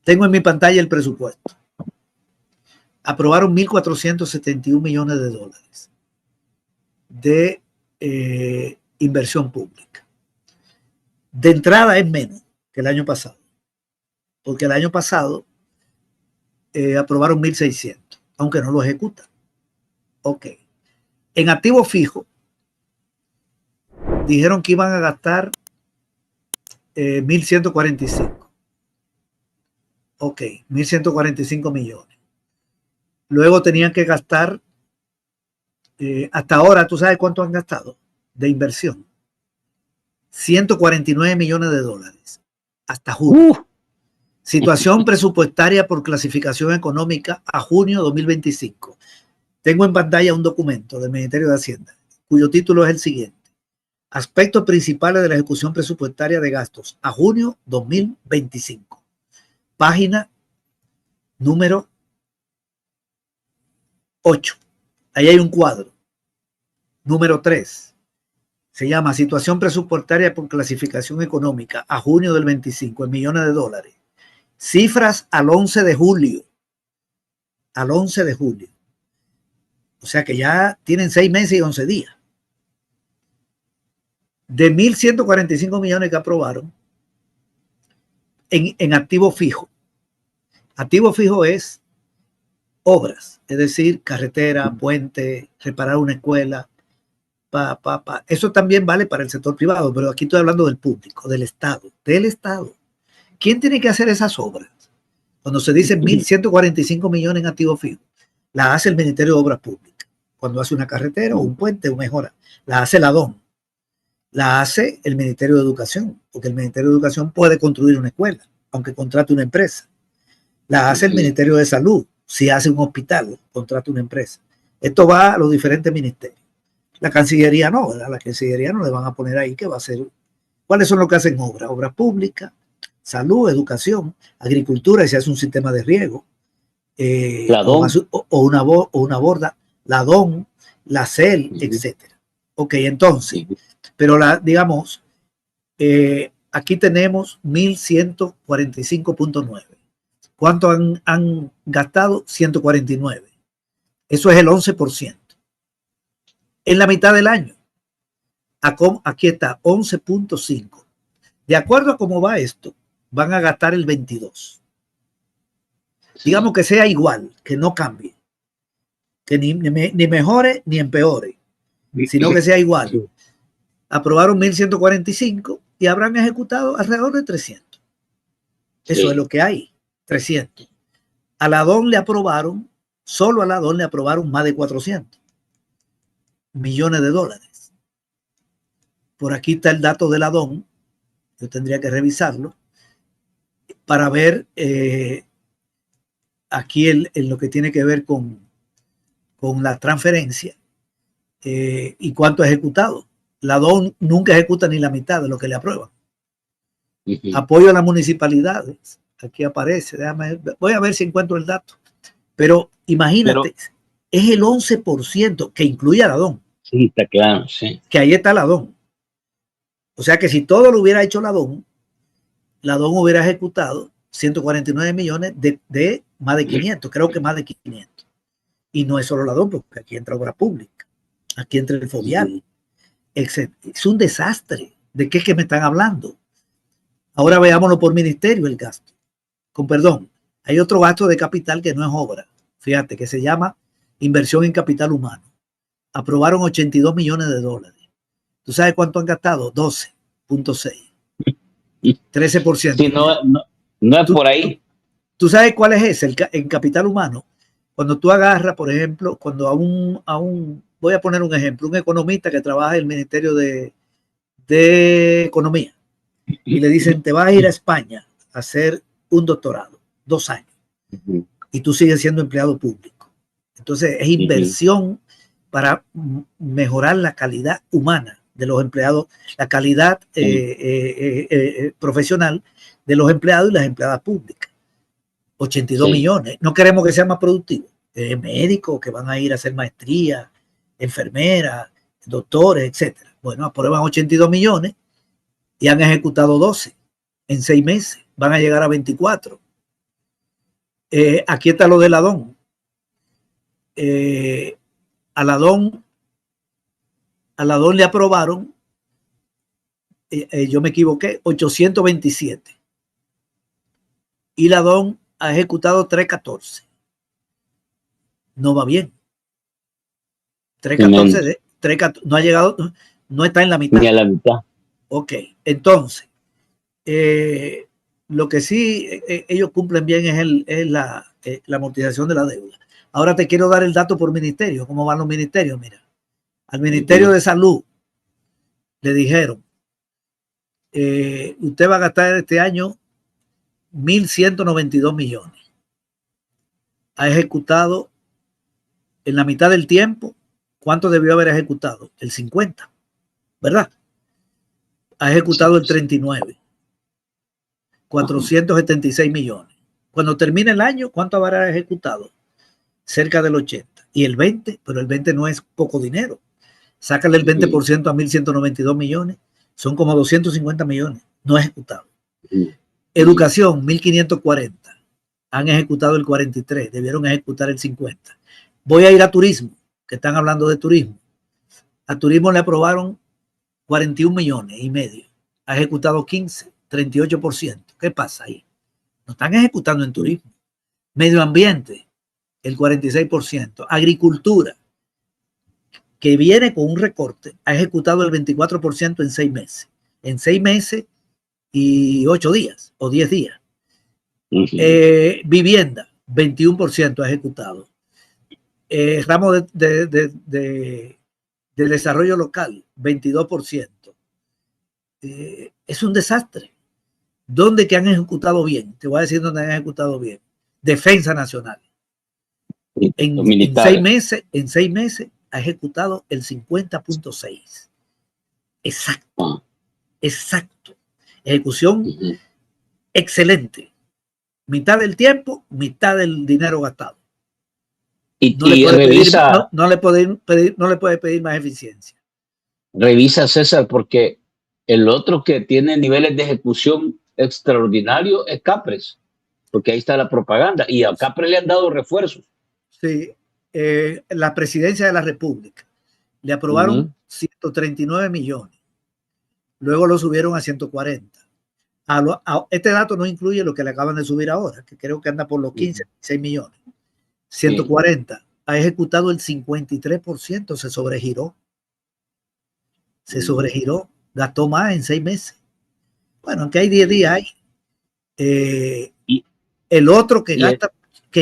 tengo en mi pantalla el presupuesto. Aprobaron 1.471 millones de dólares de inversión pública. De entrada es menos que el año pasado. porque el año pasado aprobaron 1.600, aunque no lo ejecutan. Ok. En activo fijo, dijeron que iban a gastar 1.145. Ok, 1.145 millones. Luego tenían que gastar, hasta ahora, ¿tú sabes cuánto han gastado de inversión? 149 millones de dólares hasta junio. Situación presupuestaria por clasificación económica a junio 2025. Tengo en pantalla un documento del Ministerio de Hacienda, cuyo título es el siguiente: Aspectos principales de la ejecución presupuestaria de gastos a junio 2025. Página número 8. Ahí hay un cuadro. Número 3. Se llama Situación presupuestaria por clasificación económica a junio del 25 en millones de dólares. Cifras al 11 de julio. Al 11 de julio. O sea que ya tienen 6 meses y 11 días. De 1.145 millones que aprobaron en activo fijo. Activo fijo es obras, es decir, carretera, puente, reparar una escuela. Eso también vale para el sector privado, pero aquí estoy hablando del público, del Estado, del Estado. ¿Quién tiene que hacer esas obras? Cuando se dice 1.145 millones en activo fijo, la hace el Ministerio de Obras Públicas. Cuando hace una carretera o un puente o mejora, la hace la DOM. La hace el Ministerio de Educación, porque el Ministerio de Educación puede construir una escuela, aunque contrate una empresa. La hace el Ministerio de Salud, si hace un hospital, contrata una empresa. Esto va a los diferentes ministerios. La Cancillería no, ¿verdad? La Cancillería no le van a poner ahí que va a ser. ¿Cuáles son los que hacen obras? Obras públicas, salud, educación, agricultura, y se hace un sistema de riego, o una borda, la DON, la CEL, etcétera. Ok, entonces, pero digamos, aquí tenemos 1.145.9. ¿Cuánto han gastado? 149. Eso es el 11%. En la mitad del año, aquí está, 11.5. De acuerdo a cómo va esto, van a gastar el 22. Digamos que sea igual, que no cambie, que ni mejore ni empeore, sino que sea igual. Aprobaron 1.145 y habrán ejecutado alrededor de 300. Eso es lo que hay, 300. A la DON le aprobaron, solo a la DON le aprobaron más de 400 millones de dólares. Por aquí está el dato de la DON, yo tendría que revisarlo para ver aquí en lo que tiene que ver con la transferencia y cuánto ha ejecutado. La DON nunca ejecuta ni la mitad de lo que le aprueban. Apoyo a las municipalidades, aquí aparece, voy a ver si encuentro el dato, pero imagínate, es el 11% que incluye a la DON. Sí, está claro, sí. Que ahí está la DON. O sea que si todo lo hubiera hecho la DON hubiera ejecutado 149 millones de más de 500, creo que más de 500. Y no es solo la DON, porque aquí entra obra pública, aquí entra el Fovial, etc. Es un desastre. ¿De qué es que me están hablando? Ahora veámoslo por ministerio el gasto. Con perdón, hay otro gasto de capital que no es obra. Fíjate, que se llama inversión en capital humano. Aprobaron 82 millones de dólares. ¿Tú sabes cuánto han gastado? 12.6. 13%. Sí, no es por ahí. ¿Tú sabes cuál es ese? En capital humano. Cuando tú agarras, por ejemplo, cuando voy a poner un ejemplo, un economista que trabaja en el Ministerio de Economía, y le dicen, te vas a ir a España a hacer un doctorado, 2 años, y tú sigues siendo empleado público. Entonces es inversión para mejorar la calidad humana de los empleados, la calidad profesional de los empleados y las empleadas públicas. 82 millones. No queremos que sea más productivo. Médicos que van a ir a hacer maestría, enfermeras, doctores, etcétera. Bueno, aprueban 82 millones y han ejecutado 12 en 6 meses. Van a llegar a 24. Aquí está lo de la DON. A la DON le aprobaron, yo me equivoqué, 827. y la DON ha ejecutado 314. No va bien. 314 no ha llegado, no está en la mitad. Ni a la mitad. Ok, entonces, lo que sí ellos cumplen bien es la amortización de la deuda. Ahora te quiero dar el dato por ministerio, cómo van los ministerios. Mira, al Ministerio de Salud le dijeron, usted va a gastar este año 1.192 millones. Ha ejecutado en la mitad del tiempo. ¿Cuánto debió haber ejecutado? El 50, ¿verdad? Ha ejecutado el 39. 476 millones. Cuando termine el año, ¿cuánto habrá ejecutado? Cerca del 80. Y el 20, pero el 20 no es poco dinero. Sácale el 20% a 1.192 millones. Son como 250 millones. No ejecutado. Educación, 1.540. Han ejecutado el 43. Debieron ejecutar el 50. Voy a ir a turismo, que están hablando de turismo. A turismo le aprobaron 41 millones y medio. Ha ejecutado 15, 38%. ¿Qué pasa ahí? No están ejecutando en turismo. Medio ambiente, el 46%. Agricultura, que viene con un recorte, ha ejecutado el 24% en 6 meses. En 6 meses y 8 días o 10 días. Vivienda, 21% ha ejecutado. Ramo de desarrollo local, 22%. Es un desastre. ¿Dónde que han ejecutado bien? Te voy a decir dónde han ejecutado bien. Defensa Nacional. En 6 meses ha ejecutado el 50.6. Exacto. Exacto. Ejecución excelente. Mitad del tiempo, mitad del dinero gastado. No le puede pedir más eficiencia. Revisa, César, porque el otro que tiene niveles de ejecución extraordinario es Capres, porque ahí está la propaganda, y a Capres le han dado refuerzos. Sí, la presidencia de la República le aprobaron 139 millones, luego lo subieron a 140. Este dato no incluye lo que le acaban de subir ahora, que creo que anda por los 15, 16 millones. 140, ha ejecutado el 53%, se sobregiró. Se sobregiró, gastó más en 6 meses. Bueno, aunque hay 10 días ahí. El otro que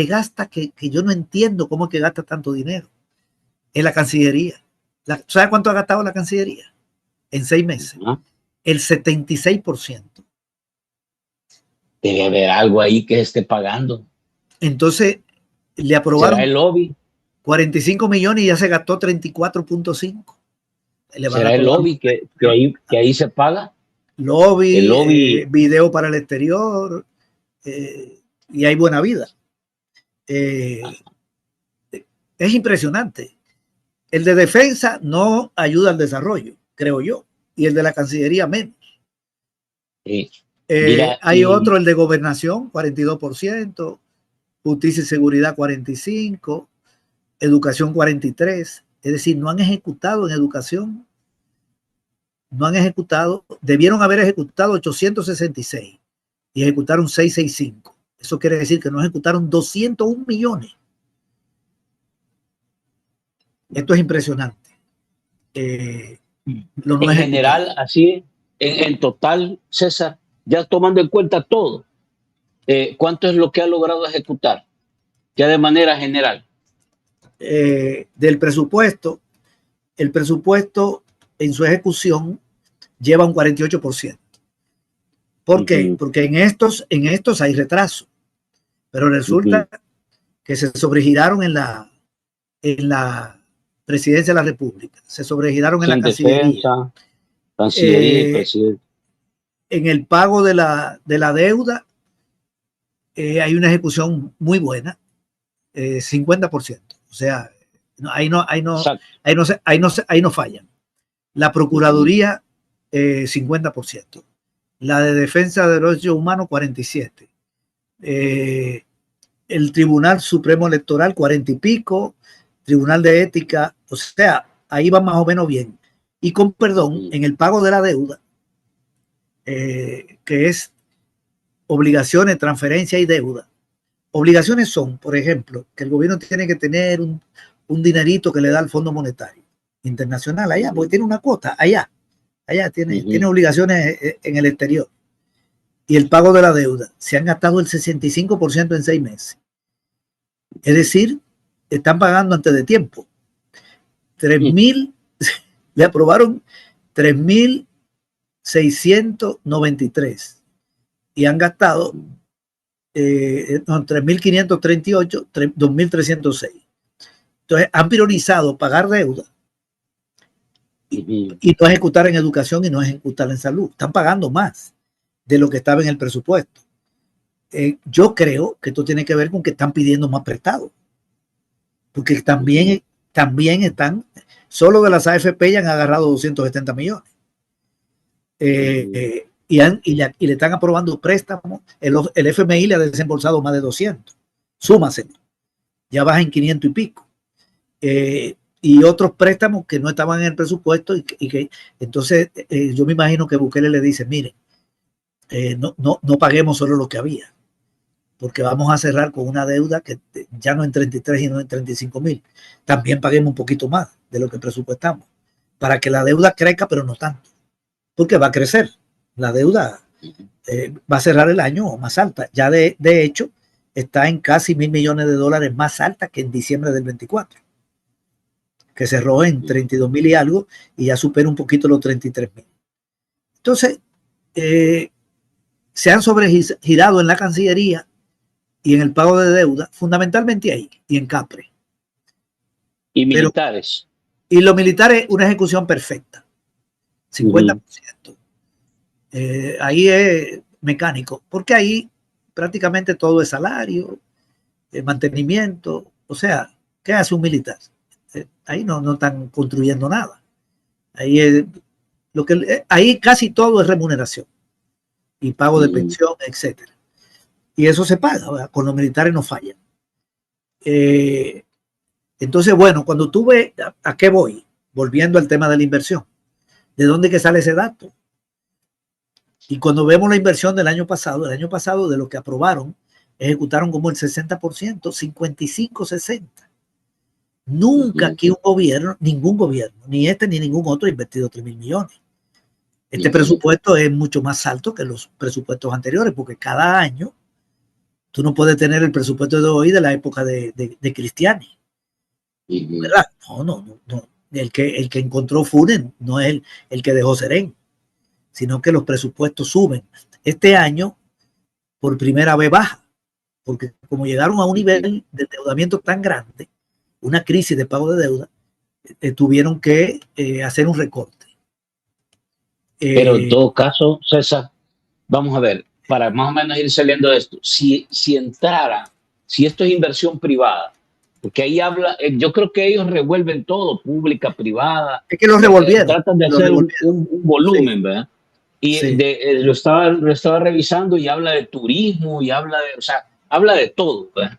gasta, que yo no entiendo cómo es que gasta tanto dinero, es la Cancillería. ¿Sabe cuánto ha gastado la Cancillería? En 6 meses. El 76%. Debe haber algo ahí que esté pagando. Entonces, le aprobaron ¿Será el lobby? 45 millones y ya se gastó 34.5. ¿Será el lobby que ahí se paga? Lobby, video para el exterior, y hay buena vida. Es impresionante. El de defensa no ayuda al desarrollo, creo yo, y el de la Cancillería menos. Hay otro, el de gobernación, 42%, justicia y seguridad, 45%, educación, 43%. Es decir, no han ejecutado en educación. No han ejecutado, debieron haber ejecutado 866 y ejecutaron 665. Eso quiere decir que no ejecutaron 201 millones. Esto es impresionante. En general, así, en total, César, ya tomando en cuenta todo, ¿cuánto es lo que ha logrado ejecutar? Ya de manera general. Del presupuesto, el presupuesto en su ejecución lleva un 48%. ¿Por qué? Porque en estos hay retraso, pero resulta que se sobregiraron en la presidencia de la República, se sobregiraron en la Cancillería. Cancillería y presidente. En el pago de la deuda hay una ejecución muy buena, 50%. O sea, ahí no fallan. La Procuraduría, 50%. La de Defensa de los Derechos Humanos, 47%. El Tribunal Supremo Electoral, 40 y pico. Tribunal de Ética, o sea, ahí va más o menos bien. Y con perdón, en el pago de la deuda, que es obligaciones, transferencia y deuda. Obligaciones son, por ejemplo, que el gobierno tiene que tener un dinerito que le da al Fondo Monetario Internacional allá, porque tiene una cuota allá tiene obligaciones en el exterior. Y el pago de la deuda, se han gastado el 65% en 6 meses. Es decir, están pagando antes de tiempo. 3.000, le aprobaron 3.693 y han gastado 3.538, 2.306. Entonces han priorizado pagar deuda y no ejecutar en educación y no ejecutar en salud. Están pagando más de lo que estaba en el presupuesto. Yo creo que esto tiene que ver con que están pidiendo más prestado, porque también están, solo de las AFP ya han agarrado 270 millones. Y le están aprobando préstamos. El FMI le ha desembolsado más de 200. Súmaselo. Ya baja en 500 y pico. Y otros préstamos que no estaban en el presupuesto y que entonces yo me imagino que Bukele le dice, miren, no paguemos solo lo que había, porque vamos a cerrar con una deuda que ya no en 33 y no en 35.000. También paguemos un poquito más de lo que presupuestamos, para que la deuda crezca, pero no tanto, porque va a crecer. La deuda va a cerrar el año más alta. Ya de hecho está en casi $1.000 millones más alta que en diciembre del 24, que cerró en 32.000 y algo, y ya supera un poquito los 33.000. Entonces, se han sobregirado en la Cancillería y en el pago de deuda, fundamentalmente ahí, y en CAPRE. Y militares. Y los militares, una ejecución perfecta, 50%. Ahí es mecánico, porque ahí prácticamente todo es salario, mantenimiento. O sea, ¿qué hace un militar? Ahí no están construyendo nada. Ahí casi todo es remuneración y pago de pensión, etcétera. Y eso se paga, ¿verdad? Con los militares no fallan. Entonces, bueno, cuando tú ves a qué voy, volviendo al tema de la inversión, ¿de dónde que sale ese dato? Y cuando vemos la inversión del año pasado de lo que aprobaron, ejecutaron como el 60%, 55-60%. Nunca aquí ningún gobierno, ni este ni ningún otro, ha invertido 3.000 millones. Este presupuesto es mucho más alto que los presupuestos anteriores, porque cada año tú no puedes tener el presupuesto de hoy de la época de Cristiani. ¿Verdad? No. El que encontró Funen no es el que dejó Serén, sino que los presupuestos suben. Este año, por primera vez baja, porque como llegaron a un nivel de endeudamiento tan grande, una crisis de pago de deuda, tuvieron que hacer un recorte. Pero en todo caso, César, vamos a ver, para más o menos ir saliendo de esto, si esto es inversión privada, porque ahí habla, yo creo que ellos revuelven todo, pública, privada. Es que lo revolvieron. Tratan de hacer un volumen, sí. ¿Verdad? Y sí. Lo estaba revisando y habla de turismo y habla de todo, ¿verdad?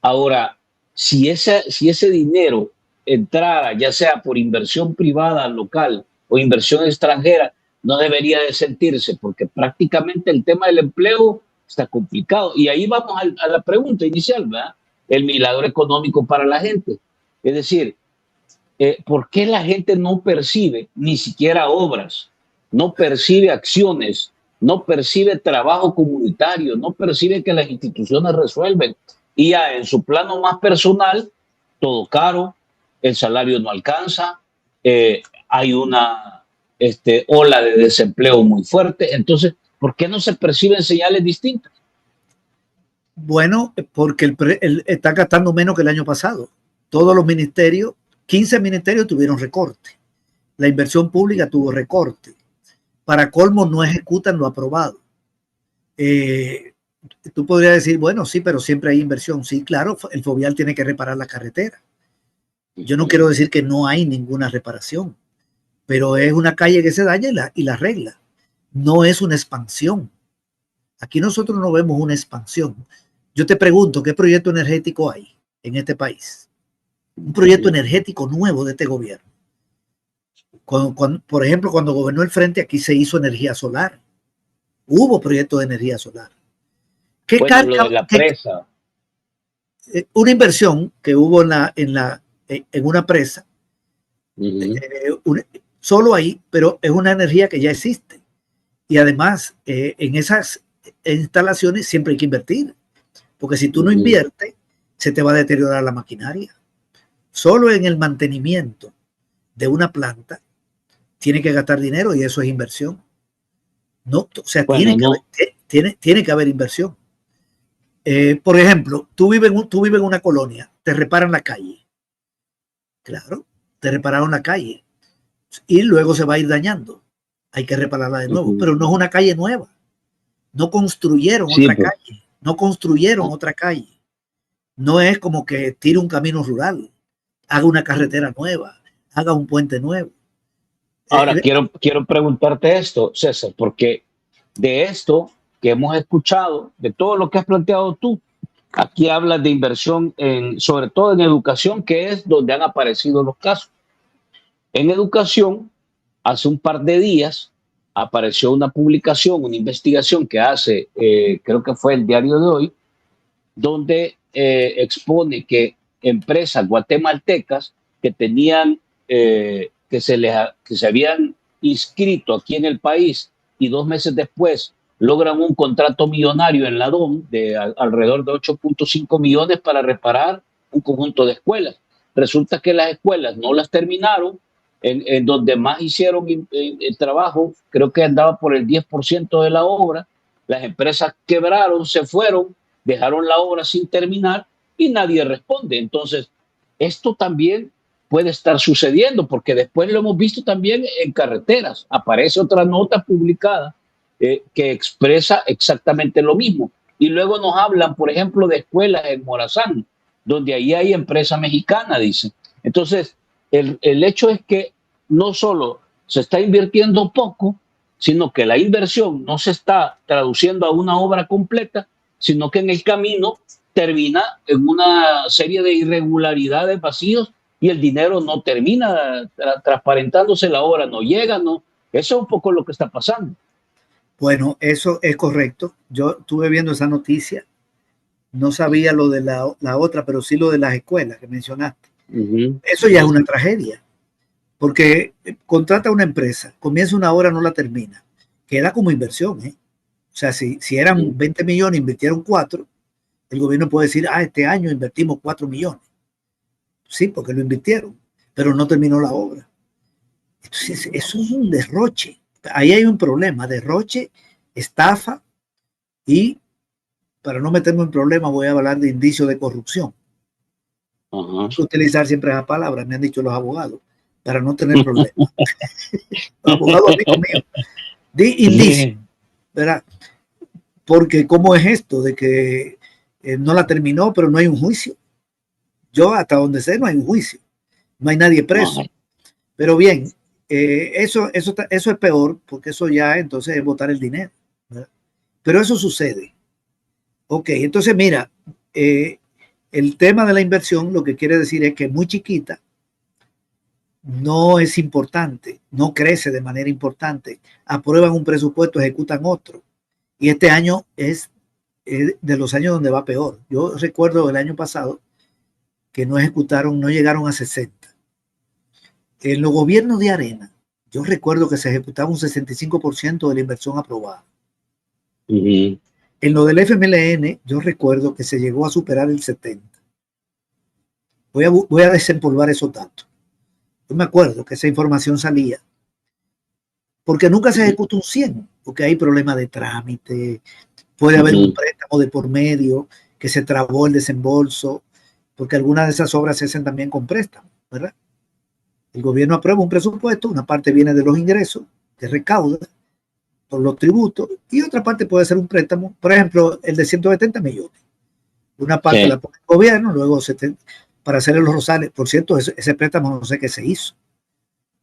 Ahora, si ese dinero entrara, ya sea por inversión privada local o inversión extranjera, no debería de sentirse, porque prácticamente el tema del empleo está complicado. Y ahí vamos a la pregunta inicial, ¿verdad? El milagro económico para la gente. Es decir, ¿por qué la gente no percibe ni siquiera obras, no percibe acciones, no percibe trabajo comunitario, no percibe que las instituciones resuelven? Y ya en su plano más personal, todo caro, el salario no alcanza, hay una ola de desempleo muy fuerte. Entonces, ¿por qué no se perciben señales distintas? Bueno, porque está gastando menos que el año pasado. Todos los ministerios, 15 ministerios tuvieron recorte. La inversión pública tuvo recorte. Para colmo, no ejecutan lo aprobado. Tú podrías decir, bueno, sí, pero siempre hay inversión. Sí, claro, el Fovial tiene que reparar la carretera. Yo no quiero decir que no hay ninguna reparación, pero es una calle que se daña y la arregla. No es una expansión. Aquí nosotros no vemos una expansión. Yo te pregunto, ¿qué proyecto energético hay en este país? Un proyecto energético nuevo de este gobierno. Por ejemplo, cuando gobernó el Frente, aquí se hizo energía solar. Hubo proyectos de energía solar. Bueno, lo de la presa. Una inversión que hubo en una presa, solo ahí, pero es una energía que ya existe. Y además, en esas instalaciones siempre hay que invertir, porque si tú no inviertes, se te va a deteriorar la maquinaria. Solo en el mantenimiento de una planta tiene que gastar dinero y eso es inversión. No, o sea, bueno, tiene que haber inversión. Por ejemplo, tú vives en una colonia, te reparan la calle. Claro, te repararon la calle y luego se va a ir dañando. Hay que repararla de nuevo, pero no es una calle nueva. No construyeron otra calle. No construyeron otra calle. No es como que tire un camino rural, haga una carretera nueva, haga un puente nuevo. Ahora, quiero preguntarte esto, César, porque de esto que hemos escuchado, de todo lo que has planteado tú, aquí hablas de inversión, sobre todo en educación, que es donde han aparecido los casos. En educación, hace un par de días, apareció una publicación, una investigación que hace, creo que fue el Diario de Hoy, donde expone que empresas guatemaltecas que tenían, que se habían inscrito aquí en el país y 2 meses después logran un contrato millonario en la DOM de alrededor de 8.5 millones para reparar un conjunto de escuelas. Resulta que las escuelas no las terminaron, en donde más hicieron el trabajo, creo que andaba por el 10% de la obra, las empresas quebraron, se fueron, dejaron la obra sin terminar y nadie responde. Entonces, esto también puede estar sucediendo, porque después lo hemos visto también en carreteras. Aparece otra nota publicada que expresa exactamente lo mismo. Y luego nos hablan, por ejemplo, de escuelas en Morazán, donde ahí hay empresa mexicana, dicen. Entonces, el hecho es que no solo se está invirtiendo poco, sino que la inversión no se está traduciendo a una obra completa, sino que en el camino termina en una serie de irregularidades, vacíos, y el dinero no termina transparentándose, la obra no llega, no. Eso es un poco lo que está pasando. Bueno, eso es correcto. Yo estuve viendo esa noticia, no sabía lo de la otra, pero sí lo de las escuelas que mencionaste. Eso ya es una tragedia, porque contrata una empresa, comienza una obra, no la termina, queda como inversión, ¿eh? O sea, si eran 20 millones, invirtieron 4, el gobierno puede decir, este año invertimos 4 millones. Sí, porque lo invirtieron, pero no terminó la obra. Entonces, eso es un derroche. Ahí hay un problema, derroche, estafa y, para no meterme en problemas, voy a hablar de indicio de corrupción. Hay que utilizar siempre esa palabra, me han dicho los abogados, para no tener problemas. Los abogados amigos míos, de indicio, ¿verdad? Porque ¿cómo es esto de que no la terminó, pero no hay un juicio? Yo hasta donde sé no hay un juicio, no hay nadie preso. Pero bien, eso es peor, porque eso ya entonces es botar el dinero, ¿verdad? Pero eso sucede. Ok, entonces mira, el tema de la inversión lo que quiere decir es que es muy chiquita, no es importante, no crece de manera importante, aprueban un presupuesto, ejecutan otro. Y este año es de los años donde va peor. Yo recuerdo el año pasado que no ejecutaron, no llegaron a 60. En los gobiernos de Arena, yo recuerdo que se ejecutaba un 65% de la inversión aprobada. En lo del FMLN, yo recuerdo que se llegó a superar el 70%. Voy a desempolvar esos datos. Yo me acuerdo que esa información salía, porque nunca se ejecuta un 100%, porque hay problemas de trámite, puede haber un préstamo de por medio, que se trabó el desembolso, porque algunas de esas obras se hacen también con préstamos, ¿verdad? El gobierno aprueba un presupuesto, una parte viene de los ingresos que recauda por los tributos y otra parte puede ser un préstamo, por ejemplo, el de 170 millones. Una parte la pone el gobierno, luego para hacer los rosales. Por cierto, ese préstamo no sé qué se hizo.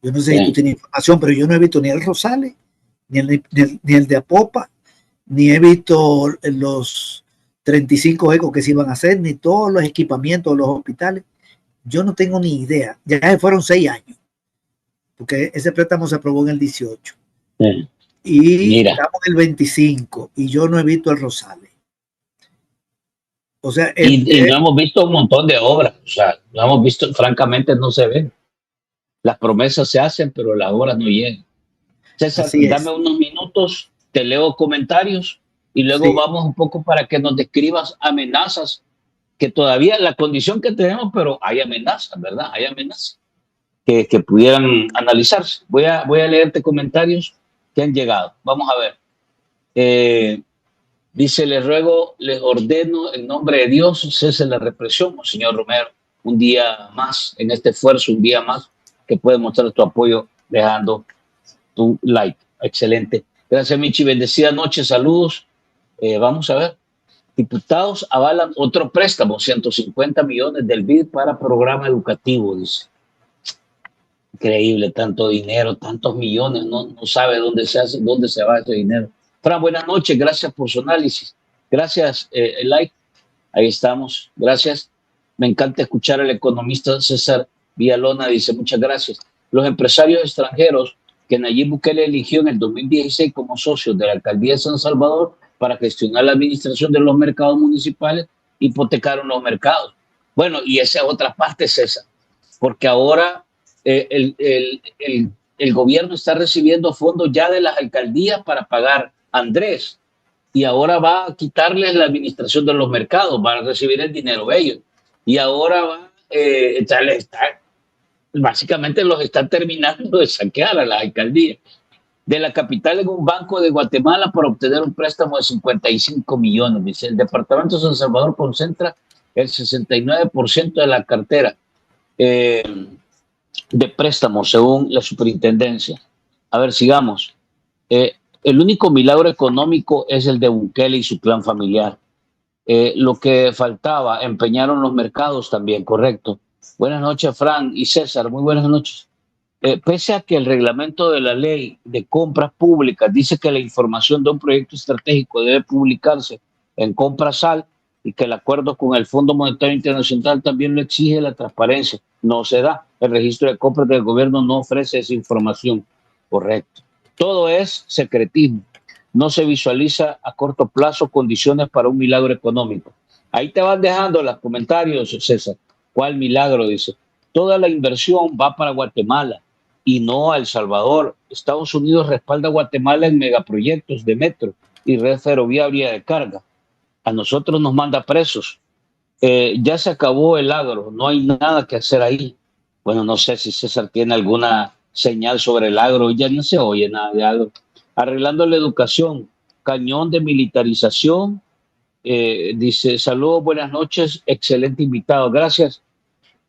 Yo no sé si tú tienes información, pero yo no he visto ni el Rosales, ni el de Apopa, ni he visto los 35 ecos que se iban a hacer, ni todos los equipamientos de los hospitales. Yo no tengo ni idea. Ya fueron 6 años, porque ese préstamo se aprobó en el 18. Y estamos en el 25 y yo no he visto el Rosales. O sea, y no hemos visto un montón de obras, o sea, no hemos visto, francamente no se ven. Las promesas se hacen, pero las obras no llegan. César, así dame es. unos minutos, te leo comentarios y luego Sí, vamos un poco para que nos describas amenazas, que todavía la condición que tenemos, pero hay amenazas, ¿verdad? Hay amenazas que pudieran analizarse. Voy a leerte comentarios que han llegado. Vamos a ver. Dice, les ruego, les ordeno en nombre de Dios, cese la represión, señor Romero. Un día más en este esfuerzo, un día más que puedes mostrar tu apoyo dejando tu like. Excelente. Gracias, Michi. Bendecida noche. Saludos. Vamos a ver. Diputados avalan otro préstamo, 150 millones del BID para programa educativo, dice. Increíble, tanto dinero, tantos millones, no sabe dónde se hace, dónde se va ese dinero. Fran, buenas noches, gracias por su análisis. Gracias, like. Ahí estamos, gracias. Me encanta escuchar al economista César Villalona, dice muchas gracias. Los empresarios extranjeros que Nayib Bukele eligió en el 2016 como socios de la alcaldía de San Salvador para gestionar la administración de los mercados municipales, hipotecaron los mercados. Bueno, y esa es otra parte, César, porque ahora el gobierno está recibiendo fondos ya de las alcaldías para pagar a Andrés, y ahora va a quitarles la administración de los mercados, van a recibir el dinero de ellos, y ahora va, básicamente los están terminando de saquear a la alcaldía de la capital en un banco de Guatemala para obtener un préstamo de 55 millones. Dice, el departamento de San Salvador concentra el 69% de la cartera de préstamos, según la superintendencia. A ver, sigamos. El único milagro económico es el de Bukele y su plan familiar. Lo que faltaba, empeñaron los mercados también, correcto. Buenas noches, Fran y César, muy buenas noches. Pese a que el reglamento de la ley de compras públicas dice que la información de un proyecto estratégico debe publicarse en Comprasal y que el acuerdo con el Fondo Monetario Internacional también lo exige, la transparencia no se da. El registro de compras del gobierno no ofrece esa información, correcto. Todo es secretismo. No se visualiza a corto plazo condiciones para un milagro económico. Ahí te van dejando los comentarios, César. ¿Cuál milagro? Dice. Toda la inversión va para Guatemala y no a El Salvador. Estados Unidos respalda a Guatemala en megaproyectos de metro y red ferroviaria de carga. A nosotros nos manda presos. Ya se acabó el agro, no hay nada que hacer ahí. Bueno, no sé si César tiene alguna señal sobre el agro, ya no se oye nada de agro. Arreglando la educación, cañón de militarización. Dice, saludos, buenas noches, excelente invitado, gracias.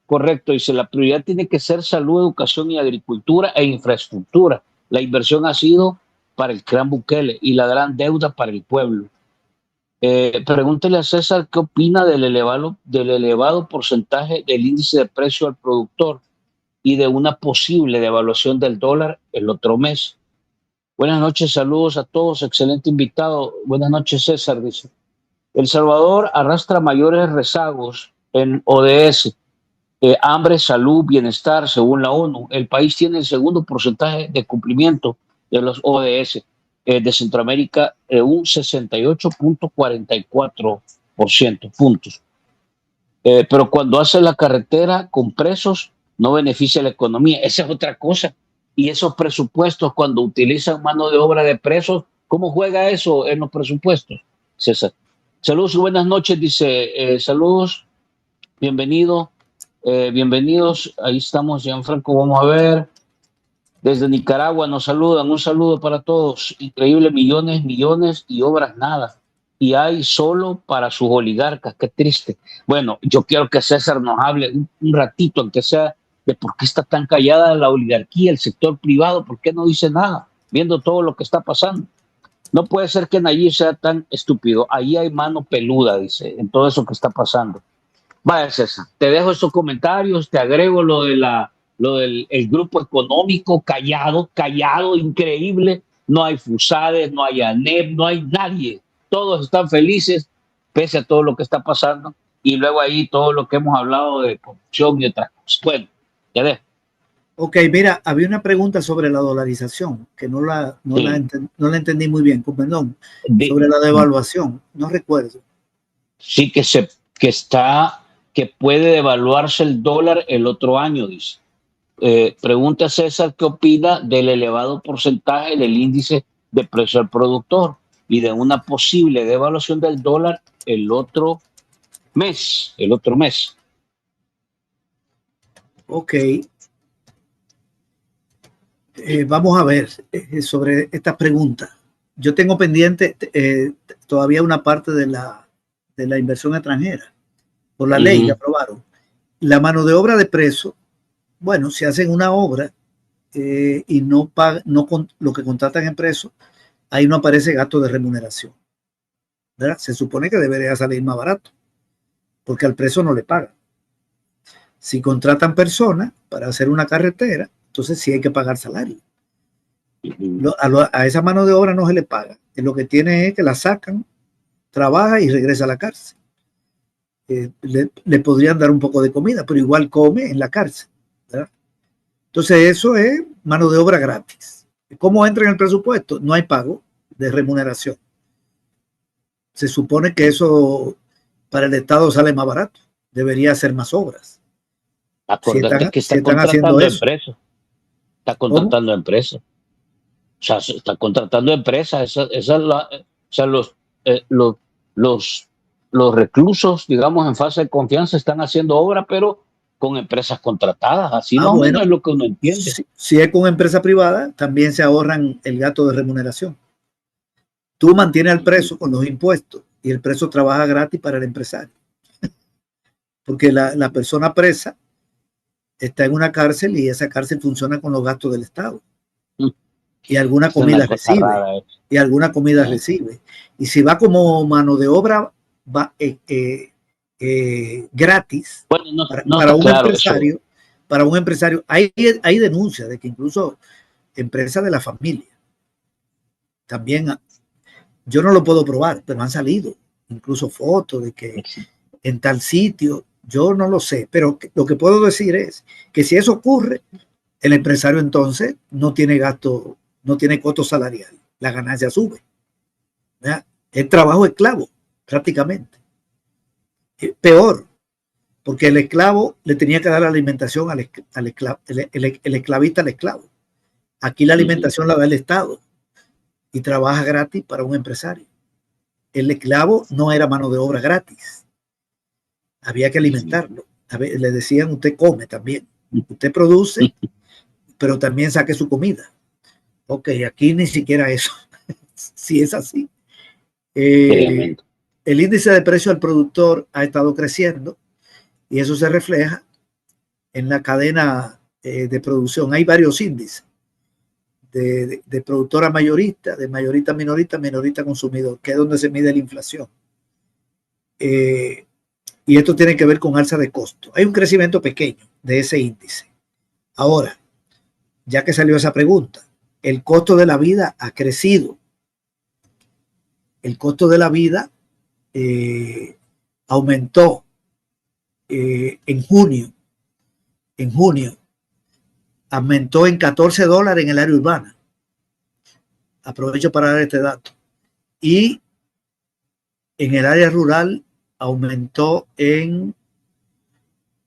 Correcto, dice, la prioridad tiene que ser salud, educación y agricultura e infraestructura. La inversión ha sido para el clan Bukele y la gran deuda para el pueblo. Pregúntele a César qué opina del elevado porcentaje del índice de precio al productor y de una posible devaluación del dólar el otro mes. Buenas noches, saludos a todos, excelente invitado. Buenas noches, César, dice. El Salvador arrastra mayores rezagos en ODS, hambre, salud, bienestar, según la ONU. El país tiene el segundo porcentaje de cumplimiento de los ODS de Centroamérica, un 68.44% puntos. Pero cuando hace la carretera con presos, no beneficia la economía. Esa es otra cosa. Y esos presupuestos, cuando utilizan mano de obra de presos, ¿cómo juega eso en los presupuestos, César? Saludos y buenas noches, dice. Saludos, bienvenido. Bienvenidos, ahí estamos, Gianfranco, vamos a ver. Desde Nicaragua nos saludan, un saludo para todos. Increíble, millones, millones y obras nada. Y hay solo para sus oligarcas, qué triste. Bueno, yo quiero que César nos hable un ratito, aunque sea, de por qué está tan callada la oligarquía, el sector privado, por qué no dice nada, viendo todo lo que está pasando. No puede ser que Nayib sea tan estúpido. Ahí hay mano peluda, dice, en todo eso que está pasando. Vaya, César, te dejo estos comentarios, te agrego lo del el grupo económico callado, increíble. No hay FUSADES, no hay ANEP, no hay nadie. Todos están felices, pese a todo lo que está pasando. Y luego ahí todo lo que hemos hablado de corrupción y otras cosas. Bueno, ya dejo. Ok, mira, había una pregunta sobre la dolarización, que no la entendí muy bien, perdón, sobre la devaluación, no recuerdo. Sí que que puede devaluarse el dólar el otro año, dice. Pregunta César qué opina del elevado porcentaje del índice de precio al productor y de una posible devaluación del dólar el otro mes. Ok, vamos a ver sobre esta pregunta. Yo tengo pendiente todavía una parte de la inversión extranjera. Por la ley que aprobaron. La mano de obra de preso, bueno, si hacen una obra y no pagan, lo que contratan en preso, ahí no aparece gasto de remuneración. ¿Verdad? Se supone que debería salir más barato, porque al preso no le pagan. Si contratan personas para hacer una carretera, entonces sí hay que pagar salario. A esa mano de obra no se le paga. Lo que tiene es que la sacan, trabaja y regresa a la cárcel. Le podrían dar un poco de comida, pero igual come en la cárcel, ¿verdad? Entonces eso es mano de obra gratis. ¿Cómo entra en el presupuesto? No hay pago de remuneración. Se supone que eso para el Estado sale más barato. Debería hacer más obras. Acuérdate que está contratando empresas. Está contratando empresas. O sea, se está contratando empresas. Los reclusos, digamos, en fase de confianza están haciendo obra, pero con empresas contratadas. Así más o menos es lo que uno entiende. Si es con empresa privada, también se ahorran el gasto de remuneración. Tú mantienes al preso con los impuestos y el preso trabaja gratis para el empresario. Porque la persona presa está en una cárcel y esa cárcel funciona con los gastos del Estado. Y alguna comida recibe. Y alguna comida recibe. Y si va como mano de obra gratis, bueno, para un empresario, hay denuncias de que incluso empresas de la familia también, yo no lo puedo probar, pero han salido incluso fotos de que en tal sitio, yo no lo sé, pero lo que puedo decir es que si eso ocurre, el empresario entonces no tiene gasto, no tiene costo salarial, la ganancia sube. ¿Verdad? Es trabajo esclavo, prácticamente. Peor, porque el esclavo le tenía que dar la alimentación al esclavo, el esclavista al esclavo. Aquí la alimentación la da el Estado y trabaja gratis para un empresario. El esclavo no era mano de obra gratis. Había que alimentarlo. Le decían, usted come también. Usted produce, pero también saque su comida. Ok, aquí ni siquiera eso. Si es así. El índice de precio al productor ha estado creciendo y eso se refleja en la cadena de producción. Hay varios índices de productor a mayorista, de mayorista a minorista, minorista a consumidor, que es donde se mide la inflación. Y esto tiene que ver con alza de costo. Hay un crecimiento pequeño de ese índice. Ahora, ya que salió esa pregunta, el costo de la vida ha crecido. El costo de la vida aumentó en junio. En junio aumentó en $14 en el área urbana. Aprovecho para dar este dato. Y en el área rural aumentó en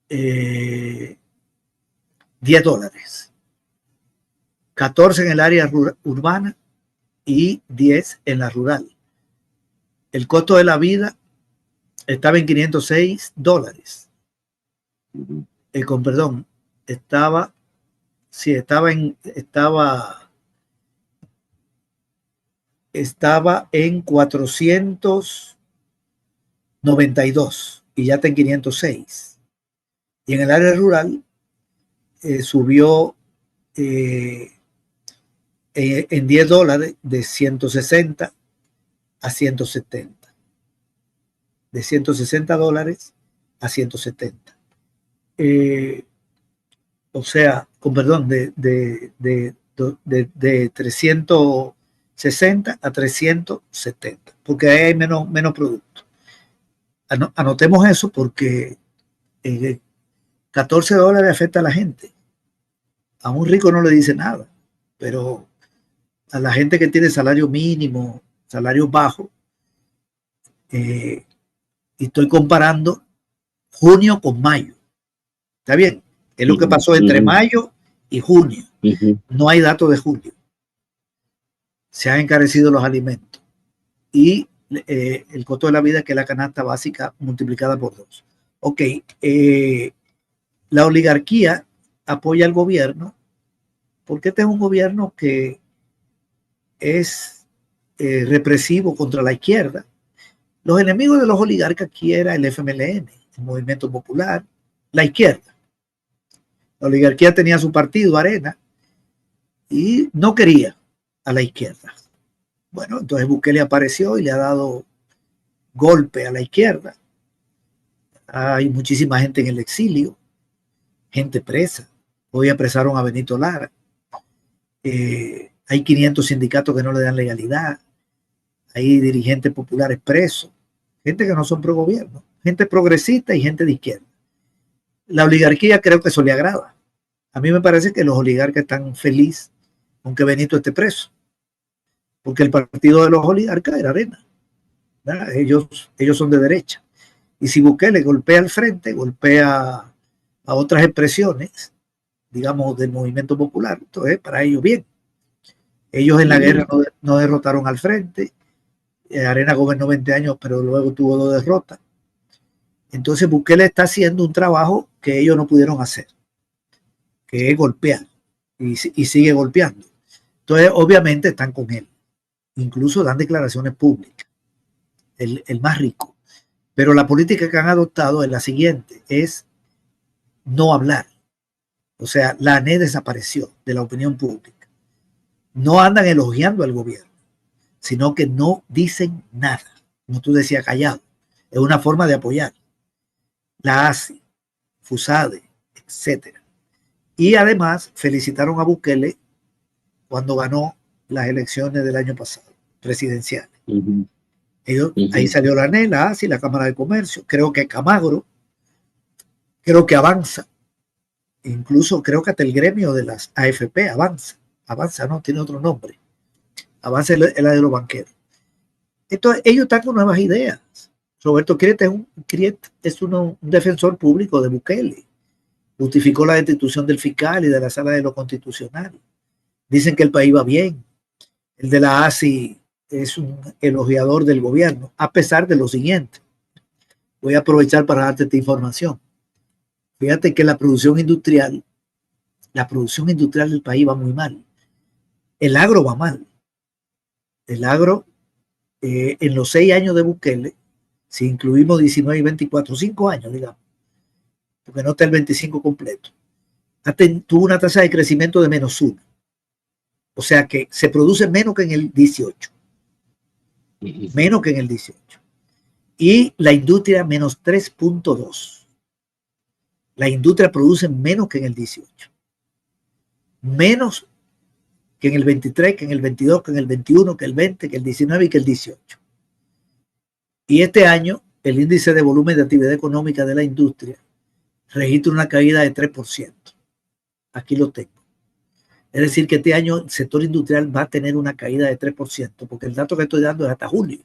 $10. 14 en el área urbana y 10 en la rural. El costo de la vida estaba en $506. Perdón, estaba en 492 y ya está en 506. Y en el área rural subió en $10 de 160 a 170. De $160 a 170. O sea, de 360 a 370, porque ahí hay menos producto. Anotemos eso porque $14 afecta a la gente. A un rico no le dice nada, pero a la gente que tiene salario mínimo, salario bajo, y estoy comparando junio con mayo. ¿Está bien? Es lo que pasó entre mayo y junio. No hay datos de julio. Se han encarecido los alimentos. Y el costo de la vida, que es la canasta básica multiplicada por 2. Ok, la oligarquía apoya al gobierno porque este es un gobierno que es represivo contra la izquierda. Los enemigos de los oligarcas aquí era el FMLN, el Movimiento Popular, la izquierda. La oligarquía tenía su partido, Arena, y no quería a la izquierda. Bueno, entonces Bukele apareció y le ha dado golpe a la izquierda. Hay muchísima gente en el exilio, gente presa. Hoy apresaron a Benito Lara. Hay 500 sindicatos que no le dan legalidad. Hay dirigentes populares presos. Gente que no son pro gobierno. Gente progresista y gente de izquierda. La oligarquía creo que eso le agrada. A mí me parece que los oligarcas están felices con que Benito esté preso. Porque el partido de los oligarcas era Arena. Ellos son de derecha. Y si Bukele golpea al frente, golpea a otras expresiones, digamos, del movimiento popular, entonces para ellos bien. Ellos en la guerra no derrotaron al frente. Arena gobernó 20 años, pero luego tuvo 2 derrotas. Entonces Bukele está haciendo un trabajo que ellos no pudieron hacer, que es golpear, y sigue golpeando. Entonces, obviamente están con él. Incluso dan declaraciones públicas. El más rico. Pero la política que han adoptado es la siguiente, es no hablar. O sea, la ANE desapareció de la opinión pública. No andan elogiando al gobierno, sino que no dicen nada. Como tú decías, callado. Es una forma de apoyar. La ASI, FUSADE, etc. Y además felicitaron a Bukele cuando ganó las elecciones del año pasado, presidenciales. Ahí salió la ANE, la ASI, la Cámara de Comercio, creo que Camagro, creo que Avanza, incluso creo que hasta el gremio de las AFP, Avanza no, tiene otro nombre, Avanza es la de los banqueros. Entonces, ellos están con nuevas ideas. Roberto Criet es un defensor público de Bukele, justificó la destitución del fiscal y de la sala de lo constitucional. Dicen que el país va bien. El de la ASI es un elogiador del gobierno, a pesar de lo siguiente. Voy a aprovechar para darte esta información. Fíjate que la producción industrial del país va muy mal. El agro va mal. El agro, en los 6 años de Bukele, si incluimos 19 y 24, 5 años, digamos, porque no está el 25 completo, tuvo una tasa de crecimiento de -1. O sea que se produce menos que en el 18. Menos que en el 18. Y la industria -3.2. La industria produce menos que en el 18. Menos que en el 23, que en el 22, que en el 21, que el 20, que el 19 y que el 18. Y este año, el índice de volumen de actividad económica de la industria registra una caída de 3%. Aquí lo tengo. Es decir, que este año el sector industrial va a tener una caída de 3%, porque el dato que estoy dando es hasta julio.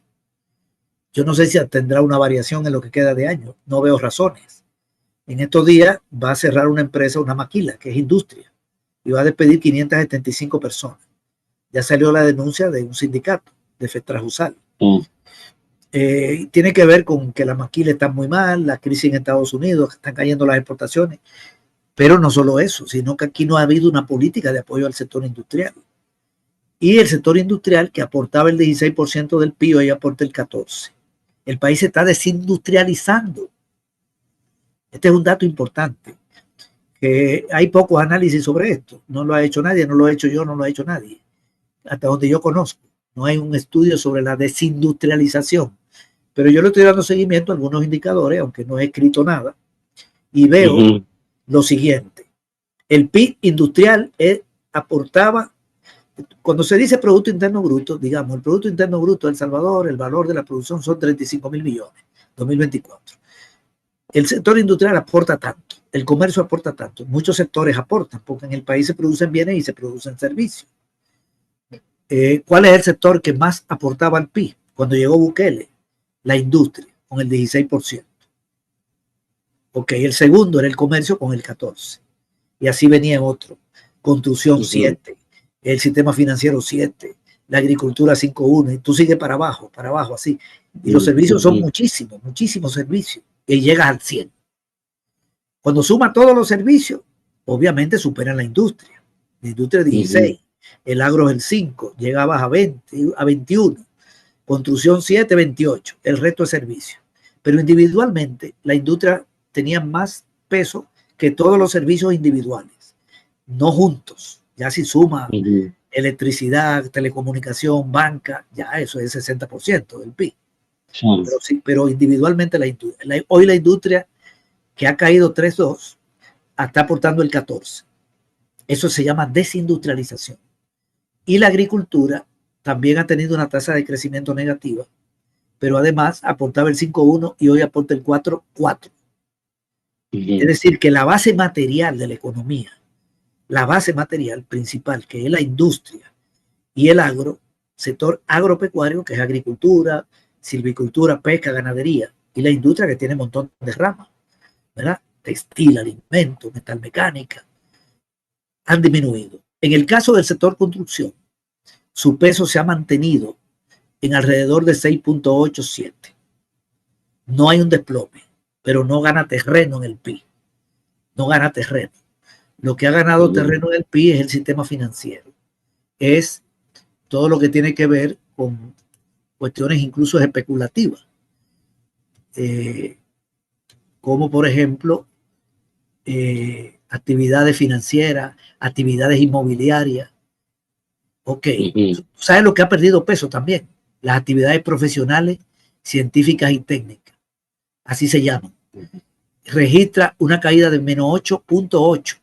Yo no sé si tendrá una variación en lo que queda de año. No veo razones. En estos días va a cerrar una empresa, una maquila, que es industria, y va a despedir 575 personas. Ya salió la denuncia de un sindicato, de Fetrajusal. Tiene que ver con que la maquila está muy mal, la crisis en Estados Unidos, están cayendo las exportaciones. Pero no solo eso, sino que aquí no ha habido una política de apoyo al sector industrial. Y el sector industrial, que aportaba el 16% del PIB, hoy aporta el 14%. El país se está desindustrializando. Este es un dato importante, que hay pocos análisis sobre esto. No lo ha hecho nadie, no lo he hecho yo, no lo ha hecho nadie. Hasta donde yo conozco. No hay un estudio sobre la desindustrialización. Pero yo le estoy dando seguimiento a algunos indicadores, aunque no he escrito nada, y veo lo siguiente. El PIB industrial aportaba, cuando se dice Producto Interno Bruto, digamos, el Producto Interno Bruto de El Salvador, el valor de la producción son 35.000 millones, 2024. El sector industrial aporta tanto, el comercio aporta tanto, muchos sectores aportan, porque en el país se producen bienes y se producen servicios. ¿Cuál es el sector que más aportaba al PIB cuando llegó Bukele? La industria, con el 16%. Ok, el segundo era el comercio con el 14. Y así venía otro. Construcción 7, el sistema financiero 7, la agricultura 5.1, y tú sigues para abajo, así. Y los servicios son muchísimos, muchísimos servicios, y llegas al 100. Cuando suma todos los servicios, obviamente superan la industria. La industria 16, el agro es el 5, llegabas a 20, a 21, construcción 7, 28, el resto es servicio. Pero individualmente, la industria tenía más peso que todos los servicios individuales, no juntos. Ya si suma electricidad, telecomunicación, banca, ya eso es el 60% del PIB. Pero individualmente hoy la industria, que ha caído 3.2, está aportando el 14. Eso se llama desindustrialización. Y la agricultura también ha tenido una tasa de crecimiento negativa, pero además aportaba el 5.1 y hoy aporta el 4.4. Es decir, que la base material de la economía, la base material principal, que es la industria y el sector agropecuario, que es agricultura, silvicultura, pesca, ganadería, y la industria, que tiene un montón de ramas, ¿verdad? Textil, alimento, metalmecánica, han disminuido. En el caso del sector construcción, su peso se ha mantenido en alrededor de 6.87. No hay un desplome, pero no gana terreno en el PIB. No gana terreno. Lo que ha ganado terreno en el PIB es el sistema financiero. Es todo lo que tiene que ver con cuestiones incluso especulativas. Como por ejemplo, actividades financieras, actividades inmobiliarias. Ok, ¿sabes lo que ha perdido peso también? Las actividades profesionales, científicas y técnicas. Así se llaman. Registra una caída de menos 8.8,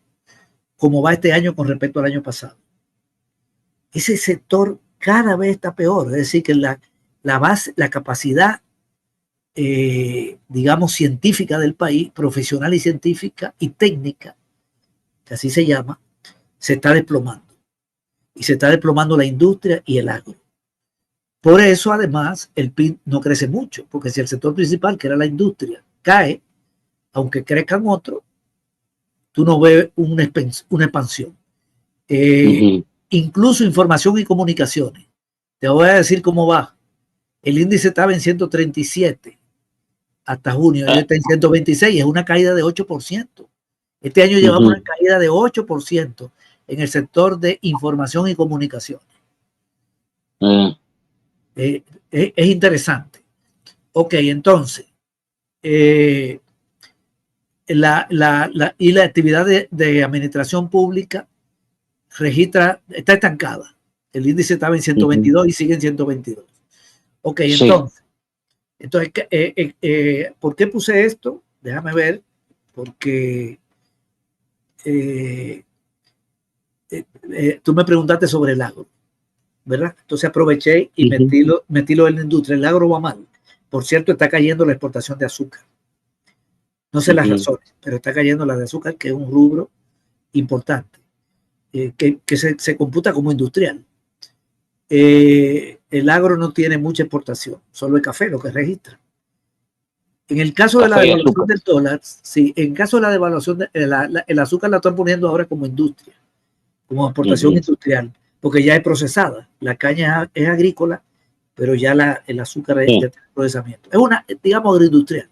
como va este año con respecto al año pasado. Ese sector cada vez está peor, es decir, que la base, la capacidad, digamos, científica del país, profesional y científica y técnica, que así se llama, se está desplomando. Y se está desplomando la industria y el agro. Por eso, además, el PIB no crece mucho, porque si el sector principal, que era la industria, cae, aunque crezcan otros, tú no ves una expansión. Incluso información y comunicaciones. Te voy a decir cómo va. El índice estaba en 137 hasta junio, y está en 126, es una caída de 8%. Este año llevamos una caída de 8% en el sector de información y comunicaciones. Es interesante. Ok, entonces, y la actividad de administración pública está estancada. El índice estaba en 122 y sigue en 122. Ok, entonces, ¿por qué puse esto? Déjame ver, porque tú me preguntaste sobre el agro, ¿verdad? Entonces aproveché y metí lo de la industria. El agro va mal. Por cierto, está cayendo la exportación de azúcar. No sé las razones, pero está cayendo la de azúcar, que es un rubro importante, que se computa como industrial. El agro no tiene mucha exportación, solo el café lo que registra. En el caso de la devaluación del dólar, sí, en caso de la devaluación, el azúcar la están poniendo ahora como industria, como exportación industrial, porque ya es procesada. La caña es agrícola, pero ya el azúcar es de procesamiento. Es una, digamos, agroindustrial.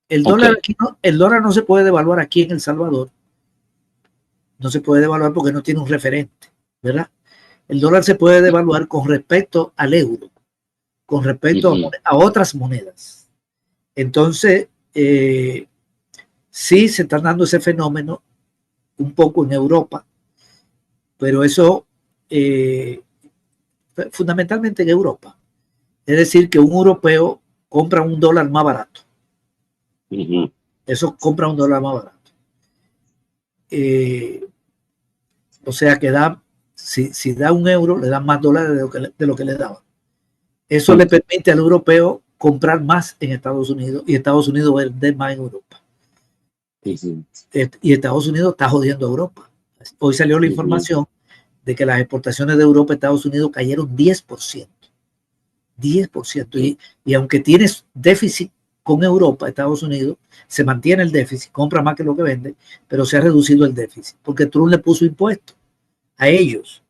El dólar aquí el dólar no se puede devaluar aquí en El Salvador. No se puede devaluar porque no tiene un referente, ¿verdad? El dólar se puede devaluar con respecto al euro, con respecto a otras monedas. Entonces, sí se está dando ese fenómeno un poco en Europa, pero eso fundamentalmente en Europa. Es decir, que un europeo compra un dólar más barato. Eso compra un dólar más barato. O sea que si da un euro, le dan más dólares de lo que le daban. Eso le permite al europeo comprar más en Estados Unidos y Estados Unidos vender más en Europa. Y Estados Unidos está jodiendo a Europa. Hoy salió la información de que las exportaciones de Europa a Estados Unidos cayeron 10%. 10%. Y aunque tienes déficit con Europa, Estados Unidos, se mantiene el déficit, compra más que lo que vende, pero se ha reducido el déficit, porque Trump le puso impuestos a ellos.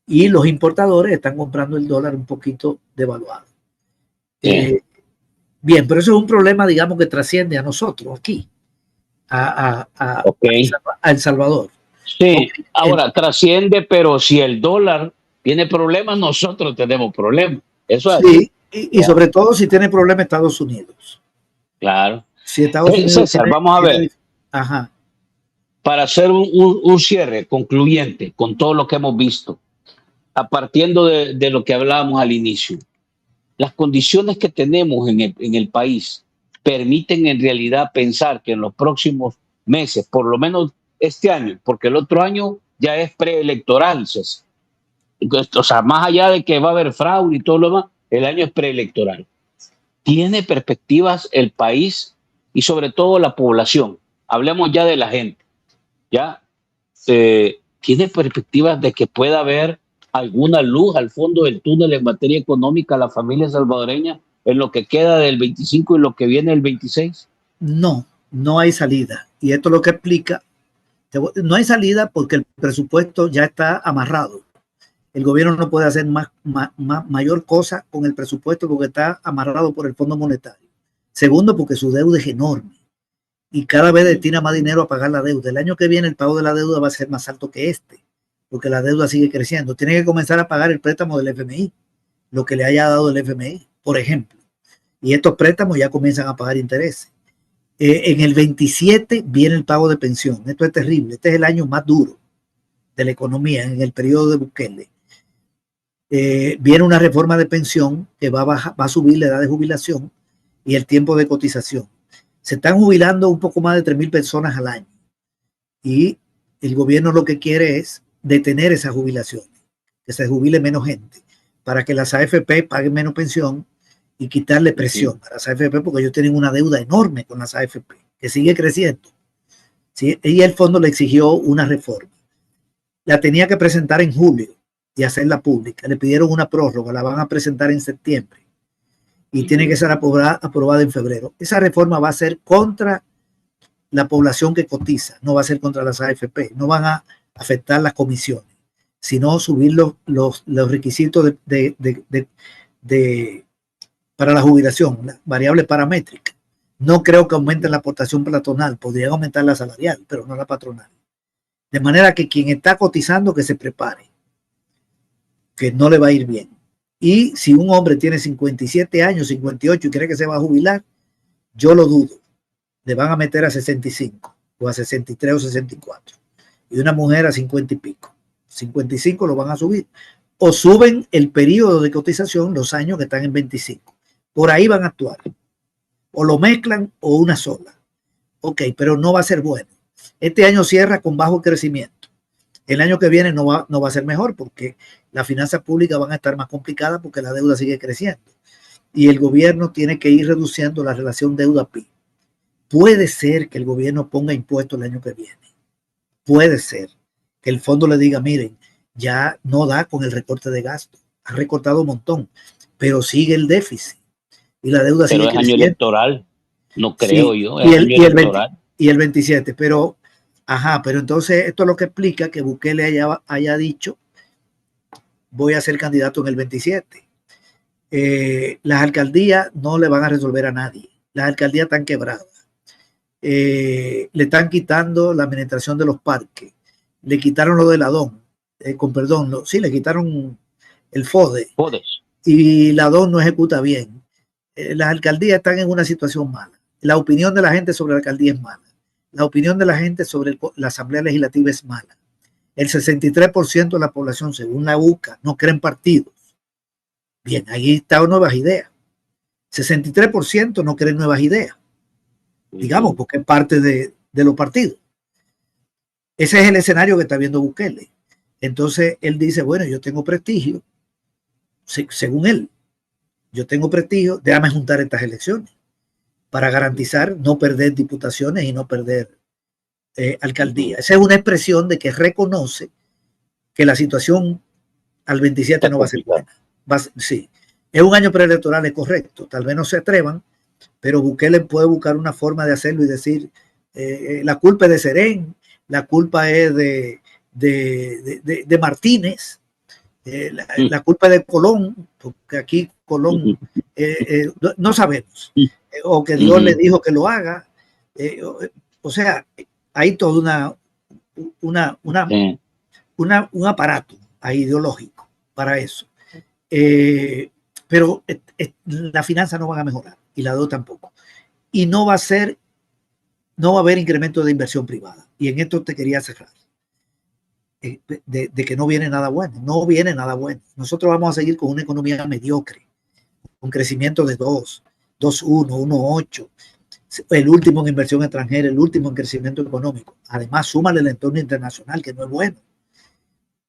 Y los importadores están comprando el dólar un poquito devaluado. Bien, pero eso es un problema, digamos, que trasciende a nosotros aquí, a El Salvador. Sí, ahora trasciende, pero si el dólar tiene problemas, nosotros tenemos problemas. Eso es sí, y sobre todo si tiene problemas Estados Unidos. Claro. Si Estados Unidos César, vamos a ver. Ajá. Para hacer un cierre concluyente con todo lo que hemos visto, a partir de lo que hablábamos al inicio, las condiciones que tenemos en el país permiten en realidad pensar que en los próximos meses, por lo menos este año, porque el otro año ya es preelectoral, César. Entonces, o sea, más allá de que va a haber fraude y todo lo demás, el año es preelectoral. ¿Tiene perspectivas el país y sobre todo la población? Hablemos ya de la gente. ¿Ya? ¿Tiene perspectivas de que pueda haber alguna luz al fondo del túnel en materia económica a la familia salvadoreña en lo que queda del 25 y lo que viene del 26? No, no hay salida. Y esto es lo que explica. No hay salida porque el presupuesto ya está amarrado. El gobierno no puede hacer mayor cosa con el presupuesto porque está amarrado por el Fondo Monetario. Segundo, porque su deuda es enorme y cada vez destina más dinero a pagar la deuda. El año que viene el pago de la deuda va a ser más alto que este, porque la deuda sigue creciendo. Tiene que comenzar a pagar el préstamo del FMI, lo que le haya dado el FMI, por ejemplo. Y estos préstamos ya comienzan a pagar intereses. En el 27 viene el pago de pensión. Esto es terrible. Este es el año más duro de la economía en el periodo de Bukele. Viene una reforma de pensión que va a subir la edad de jubilación y el tiempo de cotización. Se están jubilando un poco más de 3,000 personas al año y el gobierno lo que quiere es detener esas jubilaciones, que se jubile menos gente para que las AFP paguen menos pensión y quitarle presión a las AFP porque ellos tienen una deuda enorme con las AFP que sigue creciendo. ¿Sí? Y el fondo le exigió una reforma. La tenía que presentar en julio y hacerla pública. Le pidieron una prórroga, la van a presentar en septiembre y tiene que ser aprobada en febrero. Esa reforma va a ser contra la población que cotiza, no va a ser contra las AFP, no van a afectar las comisiones, sino subir los requisitos para la jubilación, la variable paramétrica. No creo que aumenten la aportación patronal, podrían aumentar la salarial, pero no la patronal. De manera que quien está cotizando que se prepare, que no le va a ir bien. Y si un hombre tiene 57 años, 58 y cree que se va a jubilar, yo lo dudo. Le van a meter a 65 o a 63 o 64. Y una mujer a 50 y pico. 55 lo van a subir. O suben el periodo de cotización los años que están en 25. Por ahí van a actuar. O lo mezclan o una sola. Ok, pero no va a ser bueno. Este año cierra con bajo crecimiento. El año que viene no va a ser mejor porque las finanzas públicas van a estar más complicadas porque la deuda sigue creciendo. Y el gobierno tiene que ir reduciendo la relación deuda-PIB. Puede ser que el gobierno ponga impuestos el año que viene. Puede ser que el fondo le diga, miren, ya no da con el recorte de gasto. Ha recortado un montón, pero sigue el déficit. Y la deuda sigue creciendo. Pero es año electoral, no creo yo. Es y el 27, pero entonces esto es lo que explica que Bukele haya dicho, voy a ser candidato en el 27. Las alcaldías no le van a resolver a nadie. Las alcaldías están quebradas. Le están quitando la administración de los parques. Le quitaron lo del Adón. Le quitaron el FODE. Y la Adón no ejecuta bien. Las alcaldías están en una situación mala. La opinión de la gente sobre la alcaldía es mala. La opinión de la gente sobre la Asamblea Legislativa es mala. El 63% de la población, según la UCA, no cree en partidos. Bien, ahí están nuevas ideas. 63% no creen nuevas ideas. Digamos, porque es parte de los partidos. Ese es el escenario que está viendo Bukele. Entonces, él dice, bueno, yo tengo prestigio. Según él, yo tengo prestigio, déjame juntar estas elecciones para garantizar no perder diputaciones y no perder alcaldía. Esa es una expresión de que reconoce que la situación al 27 no va a ser buena. Sí, es un año preelectoral, es correcto. Tal vez no se atrevan pero Bukele puede buscar una forma de hacerlo y decir, la culpa es de Serén, la culpa es de Martínez, la culpa es de Colón, porque aquí Colón no sabemos, o que Dios le dijo que lo haga, o sea, hay todo un aparato ideológico para eso. Pero las finanzas no van a mejorar y la deuda tampoco. Y no va a haber incremento de inversión privada. Y en esto te quería cerrar. De que no viene nada bueno. No viene nada bueno. Nosotros vamos a seguir con una economía mediocre, con crecimiento de 2, 2,1, 1,8. El último en inversión extranjera, el último en crecimiento económico. Además, súmale el entorno internacional, que no es bueno.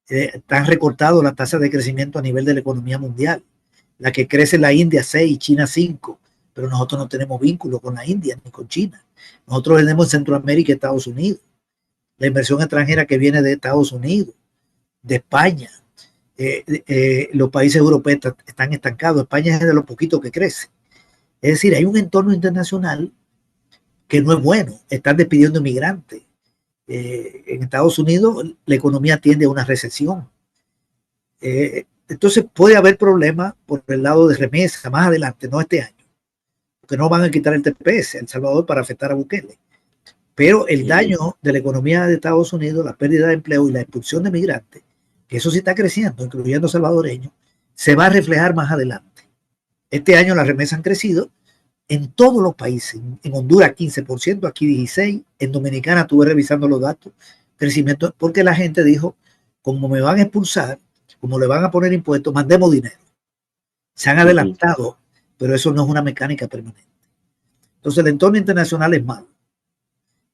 Están recortados las tasas de crecimiento a nivel de la economía mundial. La que crece la India 6, China 5, pero nosotros no tenemos vínculo con la India ni con China. Nosotros tenemos Centroamérica y Estados Unidos. La inversión extranjera que viene de Estados Unidos, de España, los países europeos están estancados. España es de los poquitos que crece. Es decir, hay un entorno internacional que no es bueno. Están despidiendo inmigrantes. En Estados Unidos la economía tiende a una recesión. Entonces puede haber problemas por el lado de remesa más adelante, no este año, porque no van a quitar el TPS a El Salvador para afectar a Bukele. Pero el daño de la economía de Estados Unidos, la pérdida de empleo y la expulsión de migrantes, que eso sí está creciendo, incluyendo salvadoreños, se va a reflejar más adelante. Este año las remesas han crecido en todos los países. En Honduras 15%, aquí 16%, en Dominicana estuve revisando los datos, crecimiento, porque la gente dijo, como me van a expulsar, como le van a poner impuestos, mandemos dinero. Se han adelantado, pero eso no es una mecánica permanente. Entonces el entorno internacional es malo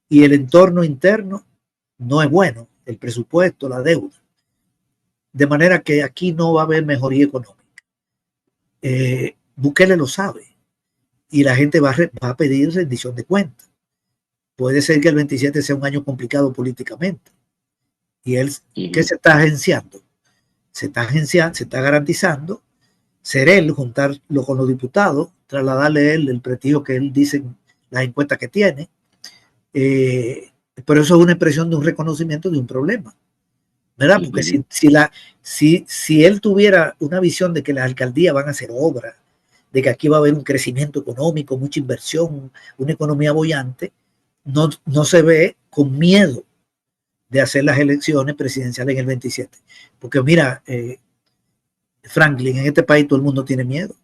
y el entorno interno no es bueno, el presupuesto, la deuda. De manera que aquí no va a haber mejoría económica. Bukele lo sabe y la gente va a pedir rendición de cuentas. Puede ser que el 27 sea un año complicado políticamente. Y él, ¿qué se está agenciando? Se está garantizando ser él, juntarlo con los diputados, trasladarle él el prestigio que él dice en las encuestas que tiene. Pero eso es una expresión de un reconocimiento de un problema, ¿verdad? Porque si él tuviera una visión de que las alcaldías van a hacer obras, de que aquí va a haber un crecimiento económico, mucha inversión, una economía boyante, no se ve con miedo de hacer las elecciones presidenciales en el 27. Porque mira, Franklin, en este país todo el mundo tiene miedo,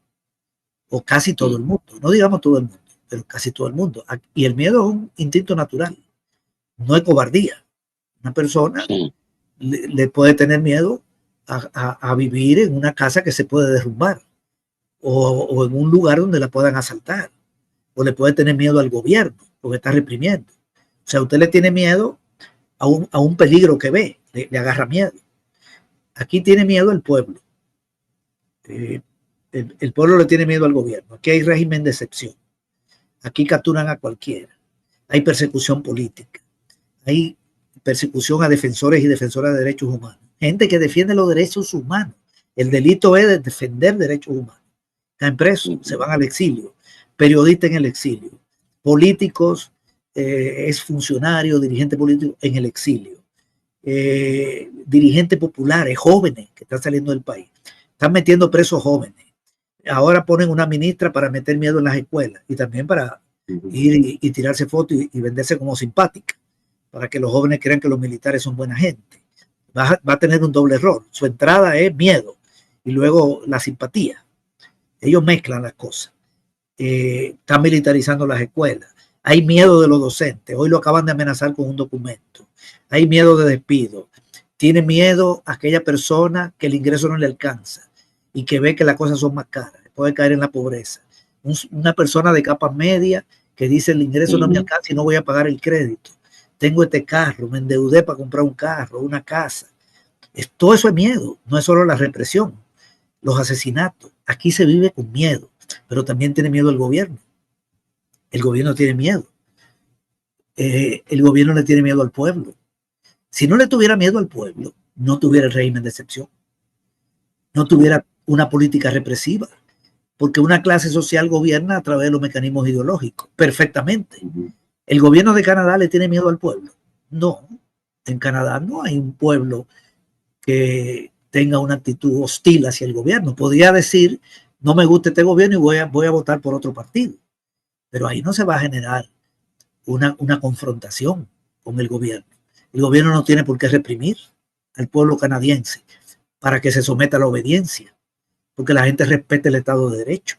o casi todo el mundo, no digamos todo el mundo, pero casi todo el mundo. Y el miedo es un instinto natural, no es cobardía. Una persona le puede tener miedo a vivir en una casa que se puede derrumbar, o en un lugar donde la puedan asaltar, o le puede tener miedo al gobierno, porque está reprimiendo. O sea, usted le tiene miedo a un peligro que ve, le agarra miedo. Aquí tiene miedo el pueblo. El pueblo le tiene miedo al gobierno. Aquí hay régimen de excepción. Aquí capturan a cualquiera. Hay persecución política. Hay persecución a defensores y defensoras de derechos humanos. Gente que defiende los derechos humanos. El delito es de defender derechos humanos. Están presos, se van al exilio. Periodistas en el exilio. Políticos, exfuncionarios, dirigentes políticos en el exilio. Dirigentes populares, jóvenes que están saliendo del país. Están metiendo presos jóvenes. Ahora ponen una ministra para meter miedo en las escuelas y también para ir y tirarse fotos y venderse como simpática, para que los jóvenes crean que los militares son buena gente. Va a tener un doble error. Su entrada es miedo y luego la simpatía. Ellos mezclan las cosas. Están militarizando las escuelas. Hay miedo de los docentes. Hoy lo acaban de amenazar con un documento. Hay miedo de despido. Tiene miedo a aquella persona que el ingreso no le alcanza y que ve que las cosas son más caras. Puede caer en la pobreza. Una persona de capa media que dice el ingreso no me alcanza y no voy a pagar el crédito. Tengo este carro, me endeudé para comprar un carro, una casa. Todo eso es miedo. No es solo la represión, los asesinatos. Aquí se vive con miedo, pero también tiene miedo el gobierno. El gobierno tiene miedo. El gobierno le tiene miedo al pueblo. Si no le tuviera miedo al pueblo, no tuviera el régimen de excepción. No tuviera una política represiva. porque una clase social gobierna a través de los mecanismos ideológicos, perfectamente. ¿El gobierno de Canadá le tiene miedo al pueblo? No, en Canadá no hay un pueblo que tenga una actitud hostil hacia el gobierno. Podría decir, no me gusta este gobierno y voy a votar por otro partido, pero ahí no se va a generar una confrontación con el gobierno. El gobierno no tiene por qué reprimir al pueblo canadiense para que se someta a la obediencia, porque la gente respete el Estado de Derecho.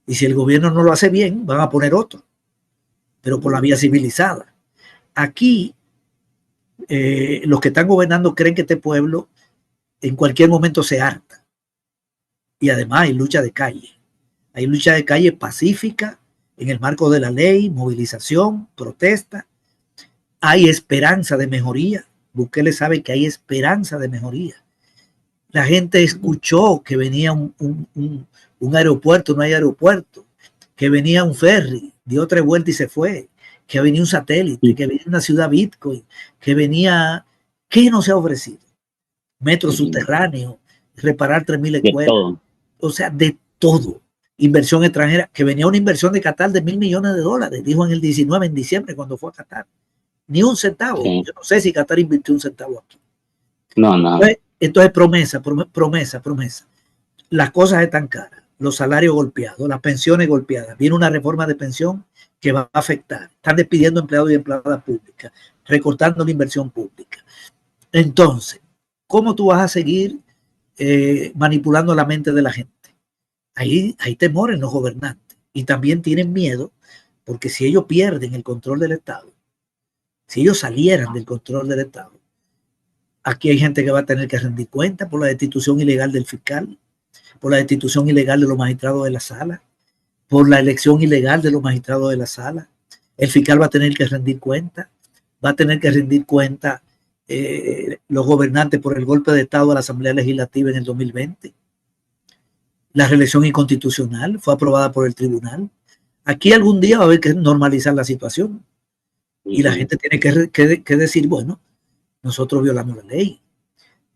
Y si el gobierno no lo hace bien, van a poner otro, pero por la vía civilizada. Aquí, los que están gobernando creen que este pueblo en cualquier momento se harta. Y además hay lucha de calle. Hay lucha de calle pacífica, en el marco de la ley, movilización, protesta. Hay esperanza de mejoría. Bukele sabe que hay esperanza de mejoría. La gente escuchó que venía un aeropuerto, no hay aeropuerto, que venía un ferry, dio 3 vueltas y se fue, que venía un satélite, que venía una ciudad Bitcoin, que venía, ¿qué no se ha ofrecido? Metro subterráneo, reparar 3.000 escuelas, o sea, de todo. Inversión extranjera, que venía una inversión de Qatar de $1.000 millones, dijo en el 19, en diciembre, cuando fue a Qatar. Ni un centavo. Sí. Yo no sé si Qatar invirtió un centavo aquí. No, no. Entonces promesa. Las cosas están caras, los salarios golpeados, las pensiones golpeadas. Viene una reforma de pensión que va a afectar. Están despidiendo empleados y empleadas públicas, recortando la inversión pública. Entonces, ¿cómo tú vas a seguir manipulando la mente de la gente? Hay temor en los gobernantes y también tienen miedo porque si ellos pierden el control del Estado, si ellos salieran del control del Estado, aquí hay gente que va a tener que rendir cuenta por la destitución ilegal del fiscal, por la destitución ilegal de los magistrados de la sala, por la elección ilegal de los magistrados de la sala. El fiscal va a tener que rendir cuenta, va a tener que rendir cuenta los gobernantes por el golpe de Estado a la Asamblea Legislativa en el 2020. La reelección inconstitucional fue aprobada por el tribunal. Aquí algún día va a haber que normalizar la situación y la gente tiene que decir, bueno, nosotros violamos la ley.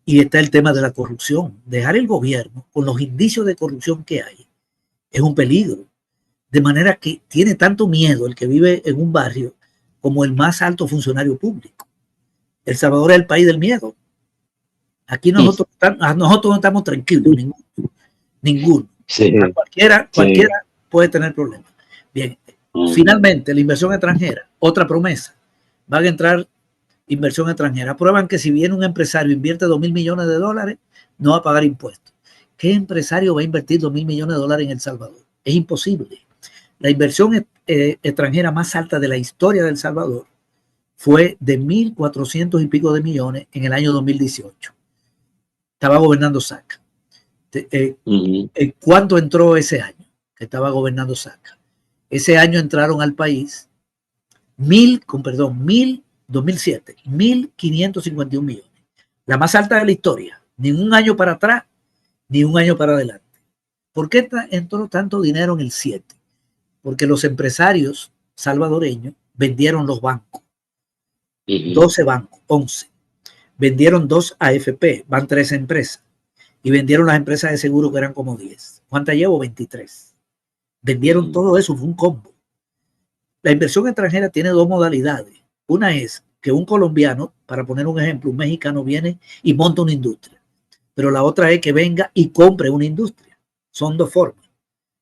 Y está el tema de la corrupción. Dejar el gobierno con los indicios de corrupción que hay es un peligro. De manera que tiene tanto miedo el que vive en un barrio como el más alto funcionario público. El Salvador es el país del miedo. Aquí nosotros no estamos tranquilos, ninguno. Sí. Cualquiera puede tener problemas. Bien, finalmente la inversión extranjera, otra promesa. Van a entrar inversión extranjera. Aprueban que si viene un empresario invierte $2.000 millones, no va a pagar impuestos. ¿Qué empresario va a invertir $2.000 millones en El Salvador? Es imposible. La inversión extranjera más alta de la historia de El Salvador fue de 1.400 y pico de millones en el año 2018. Estaba gobernando Saca. ¿Cuánto entró ese año que estaba gobernando Saca? Ese año entraron al país 2007, 1.551 millones. La más alta de la historia. Ni un año para atrás, ni un año para adelante. ¿Por qué entró tanto dinero en el 7? Porque los empresarios salvadoreños vendieron los bancos. 12 bancos, 11. Vendieron 2 AFP, van 13 empresas. Y vendieron las empresas de seguro que eran como 10. ¿Cuántas llevo? 23. Vendieron todo eso, fue un combo. La inversión extranjera tiene 2 modalidades. Una es que un colombiano, para poner un ejemplo, un mexicano viene y monta una industria. Pero la otra es que venga y compre una industria. Son 2 formas.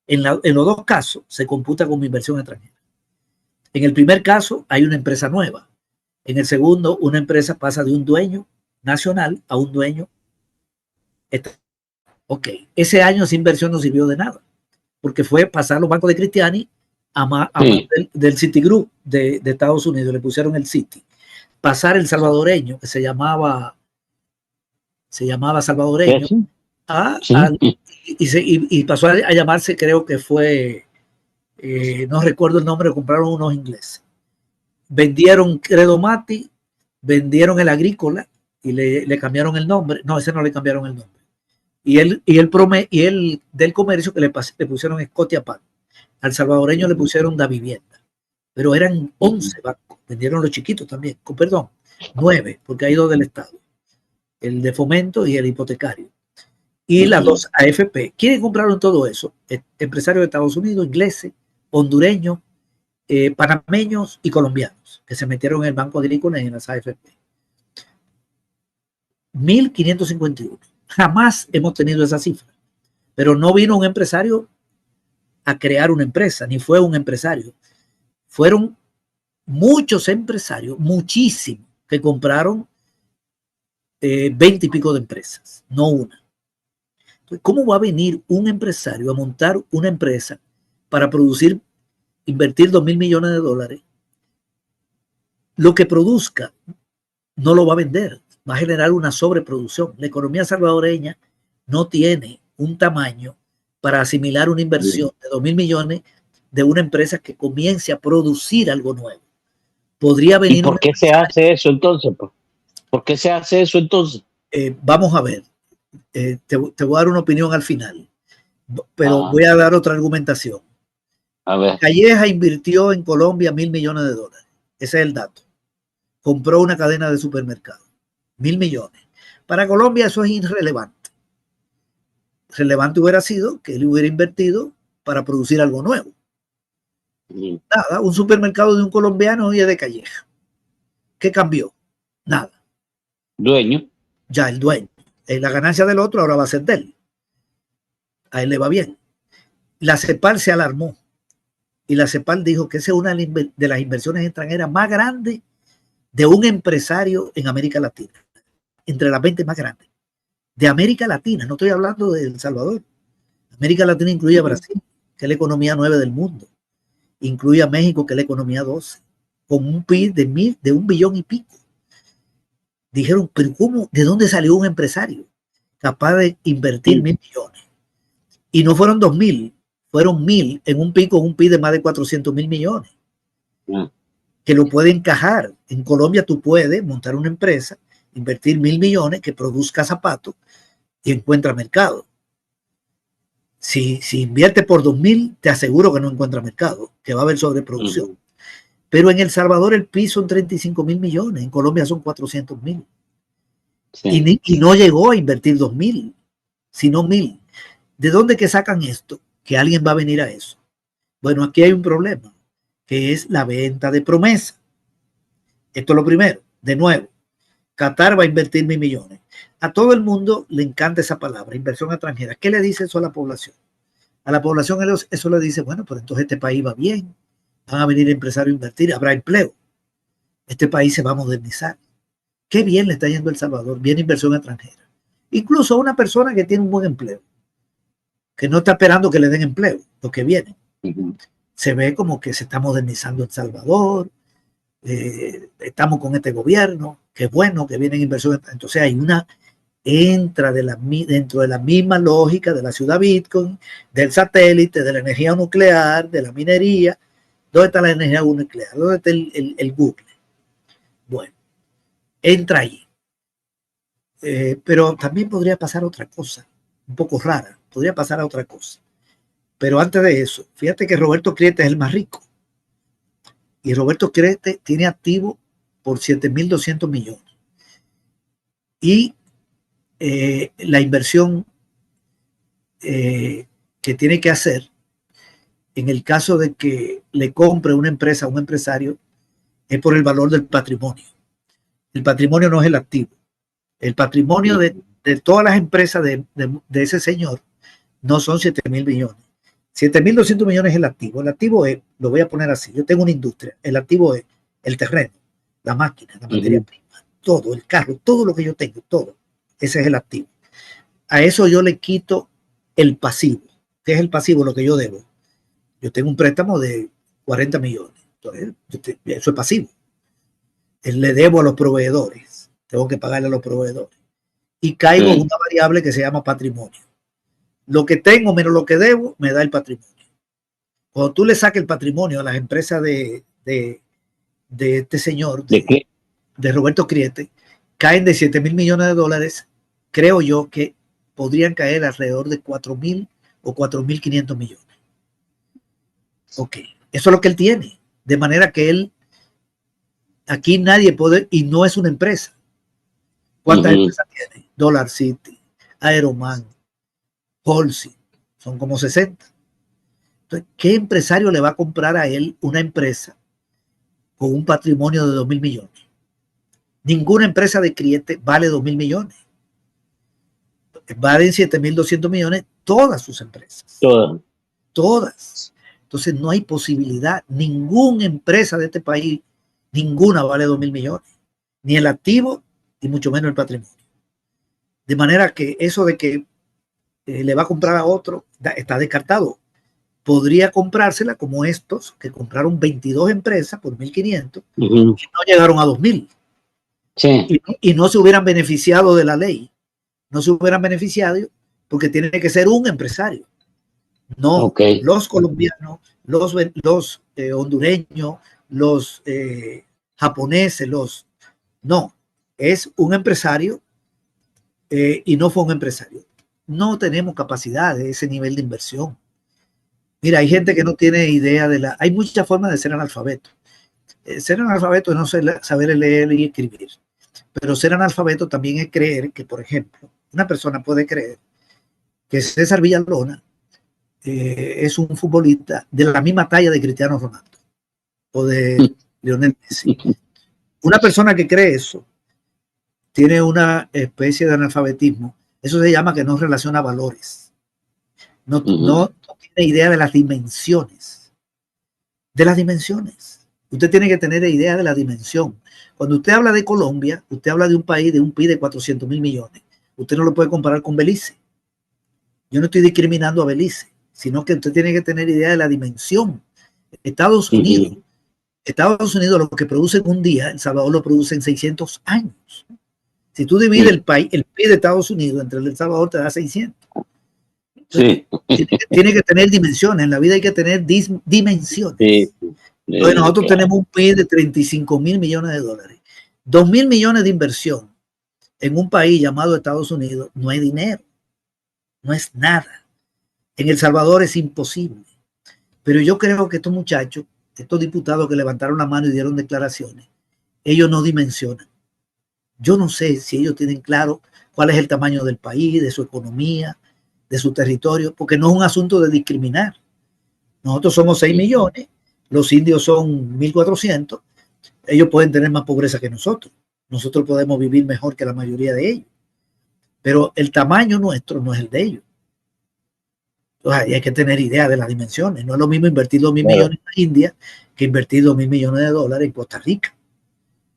En los 2 casos se computa como inversión extranjera. En el primer caso hay una empresa nueva. En el segundo, una empresa pasa de un dueño nacional a un dueño. Ok, ese año esa inversión no sirvió de nada, porque fue pasar los bancos de Cristiani a del Citigroup de Estados Unidos, le pusieron el Citi. Pasar el salvadoreño, que se llamaba salvadoreño, y pasó a llamarse, creo que fue, no recuerdo el nombre, compraron unos ingleses. Vendieron Credomati, vendieron el Agrícola y le cambiaron el nombre. No, ese no le cambiaron el nombre. Y el del comercio que le pusieron Scotiabank. Al salvadoreño le pusieron Da Vivienda. Pero eran 11 bancos. Vendieron los chiquitos también. Perdón, 9, porque hay 2 del Estado. El de fomento y el hipotecario. y las dos AFP. ¿Quiénes compraron todo eso? Empresarios de Estados Unidos, ingleses, hondureños, panameños y colombianos que se metieron en el Banco Agrícola y en las AFP. 1.551. Jamás hemos tenido esa cifra, pero no vino un empresario a crear una empresa, ni fue un empresario. Fueron muchos empresarios, muchísimos, que compraron 20 y pico de empresas, no una. Entonces, ¿cómo va a venir un empresario a montar una empresa para producir, invertir 2.000 millones de dólares? Lo que produzca no lo va a vender, va a generar una sobreproducción. La economía salvadoreña no tiene un tamaño para asimilar una inversión de 2.000 millones de una empresa que comience a producir algo nuevo. Podría venir. ¿Y por qué se hace eso entonces? ¿Por qué se hace eso entonces? Vamos a ver. Te voy a dar una opinión al final, pero voy a dar otra argumentación. A ver. Calleja invirtió en Colombia 1.000 millones de dólares. Ese es el dato. Compró una cadena de supermercados. 1.000 millones. Para Colombia eso es irrelevante. Relevante hubiera sido que él hubiera invertido para producir algo nuevo. Nada, un supermercado de un colombiano y es de Calleja. ¿Qué cambió? Nada. Dueño. Ya el dueño. La ganancia del otro ahora va a ser de él. A él le va bien. La CEPAL se alarmó y la CEPAL dijo que esa es una de las inversiones extranjeras más grandes de un empresario en América Latina, entre las 20 más grandes de América Latina. No estoy hablando de El Salvador. América Latina incluye a Brasil, que es la economía 9 del mundo, incluye a México, que es la economía 12, con un PIB de 1 billón y pico. Dijeron, pero ¿cómo? ¿De dónde salió un empresario capaz de invertir 1.000 millones? Y no fueron 2.000, fueron 1.000 en un pico, un PIB de más de 400.000 millones. Que lo puede encajar. En Colombia tú puedes montar una empresa, invertir 1.000 millones, que produzca zapatos y encuentra mercado. Si invierte por 2.000, te aseguro que no encuentra mercado, que va a haber sobreproducción. Pero en El Salvador el PIB son 35.000 millones, en Colombia son 400.000. Sí. Y no llegó a invertir 2.000, sino 1.000. ¿De dónde que sacan esto? Que alguien va a venir a eso. Bueno, aquí hay un problema, que es la venta de promesa. Esto es lo primero. De nuevo, Qatar va a invertir 1.000 millones. A todo el mundo le encanta esa palabra, inversión extranjera. ¿Qué le dice eso a la población? A la población eso le dice, bueno, pues entonces este país va bien, van a venir empresarios a invertir, habrá empleo. Este país se va a modernizar. Qué bien le está yendo a El Salvador, bien inversión extranjera. Incluso a una persona que tiene un buen empleo, que no está esperando que le den empleo, los que vienen. Se ve como que se está modernizando El Salvador, estamos con este gobierno, qué bueno que vienen inversiones. Entonces hay entra dentro de la misma lógica de la ciudad Bitcoin, del satélite, de la energía nuclear, de la minería. ¿Dónde está la energía nuclear? ¿Dónde está el Google? Bueno, entra ahí. Pero también podría pasar otra cosa, un poco rara, podría pasar a otra cosa. Pero antes de eso, fíjate que Roberto Criete es el más rico. Y Roberto Criete tiene activo por 7.200 millones. Y la inversión que tiene que hacer en el caso de que le compre una empresa a un empresario es por el valor del patrimonio. El patrimonio no es el activo. El patrimonio de todas las empresas de ese señor no son 7.000 millones. 7.200 millones es el activo. El activo es, lo voy a poner así, yo tengo una industria. El activo es el terreno, la máquina, la materia prima, todo, el carro, todo lo que yo tengo, todo. Ese es el activo. A eso yo le quito el pasivo. ¿Qué es el pasivo? Lo que yo debo. Yo tengo un préstamo de 40 millones. Entonces, eso es pasivo. Le debo a los proveedores. Tengo que pagarle a los proveedores. Y caigo en una variable que se llama patrimonio. Lo que tengo menos lo que debo me da el patrimonio. Cuando tú le saques el patrimonio a las empresas de este señor, de Roberto Criete, caen de 7.000 millones de dólares. Creo yo que podrían caer alrededor de 4.000 o 4.500 millones. Ok, eso es lo que él tiene. De manera que él, aquí nadie puede, y no es una empresa. ¿Cuántas empresas tiene? Dollar City, Aeroman, Holcim, son como 60. Entonces, ¿qué empresario le va a comprar a él una empresa con un patrimonio de 2.000 millones? Ninguna empresa de Criete vale 2.000 millones. Valen 7.200 millones todas sus empresas. Todas. Entonces no hay posibilidad. Ninguna empresa de este país, ninguna vale 2.000 millones. Ni el activo, y mucho menos el patrimonio. De manera que eso de que le va a comprar a otro está descartado. Podría comprársela como estos que compraron 22 empresas por 1.500 y no llegaron a 2.000. Sí. Y no se hubieran beneficiado de la ley. No se hubieran beneficiado porque tiene que ser un empresario. No los colombianos, los hondureños, los japoneses, no, es un empresario y no fue un empresario. No tenemos capacidad de ese nivel de inversión. Mira, hay gente que no tiene idea hay muchas formas de ser analfabeto. Ser analfabeto es no saber leer y escribir. Pero ser analfabeto también es creer que, por ejemplo, una persona puede creer que César Villalona es un futbolista de la misma talla de Cristiano Ronaldo o de Lionel Messi. Una persona que cree eso tiene una especie de analfabetismo. Eso se llama que no relaciona valores. No tiene idea de las dimensiones. De las dimensiones. Usted tiene que tener idea de la dimensión. Cuando usted habla de Colombia, usted habla de un país de un PIB de 400.000 millones. Usted no lo puede comparar con Belice. Yo no estoy discriminando a Belice, sino que usted tiene que tener idea de la dimensión. Estados Unidos lo que produce en un día, El Salvador lo produce en 600 años. Si tú divides el PIB de Estados Unidos entre El Salvador, te da 600. Entonces, tiene que tener dimensiones. En la vida hay que tener dimensiones. Entonces, nosotros tenemos un PIB de 35.000 millones de dólares. 2.000 millones de inversión en un país llamado Estados Unidos no hay dinero. No es nada. En El Salvador es imposible. Pero yo creo que estos muchachos, estos diputados que levantaron la mano y dieron declaraciones, ellos no dimensionan. Yo no sé si ellos tienen claro cuál es el tamaño del país, de su economía, de su territorio, porque no es un asunto de discriminar. Nosotros somos 6 millones, los indios son 1.400, ellos pueden tener más pobreza que nosotros. Nosotros podemos vivir mejor que la mayoría de ellos. Pero el tamaño nuestro no es el de ellos. Entonces, hay que tener idea de las dimensiones. No es lo mismo invertir 2.000 millones en la India que invertir 2.000 millones de dólares en Costa Rica.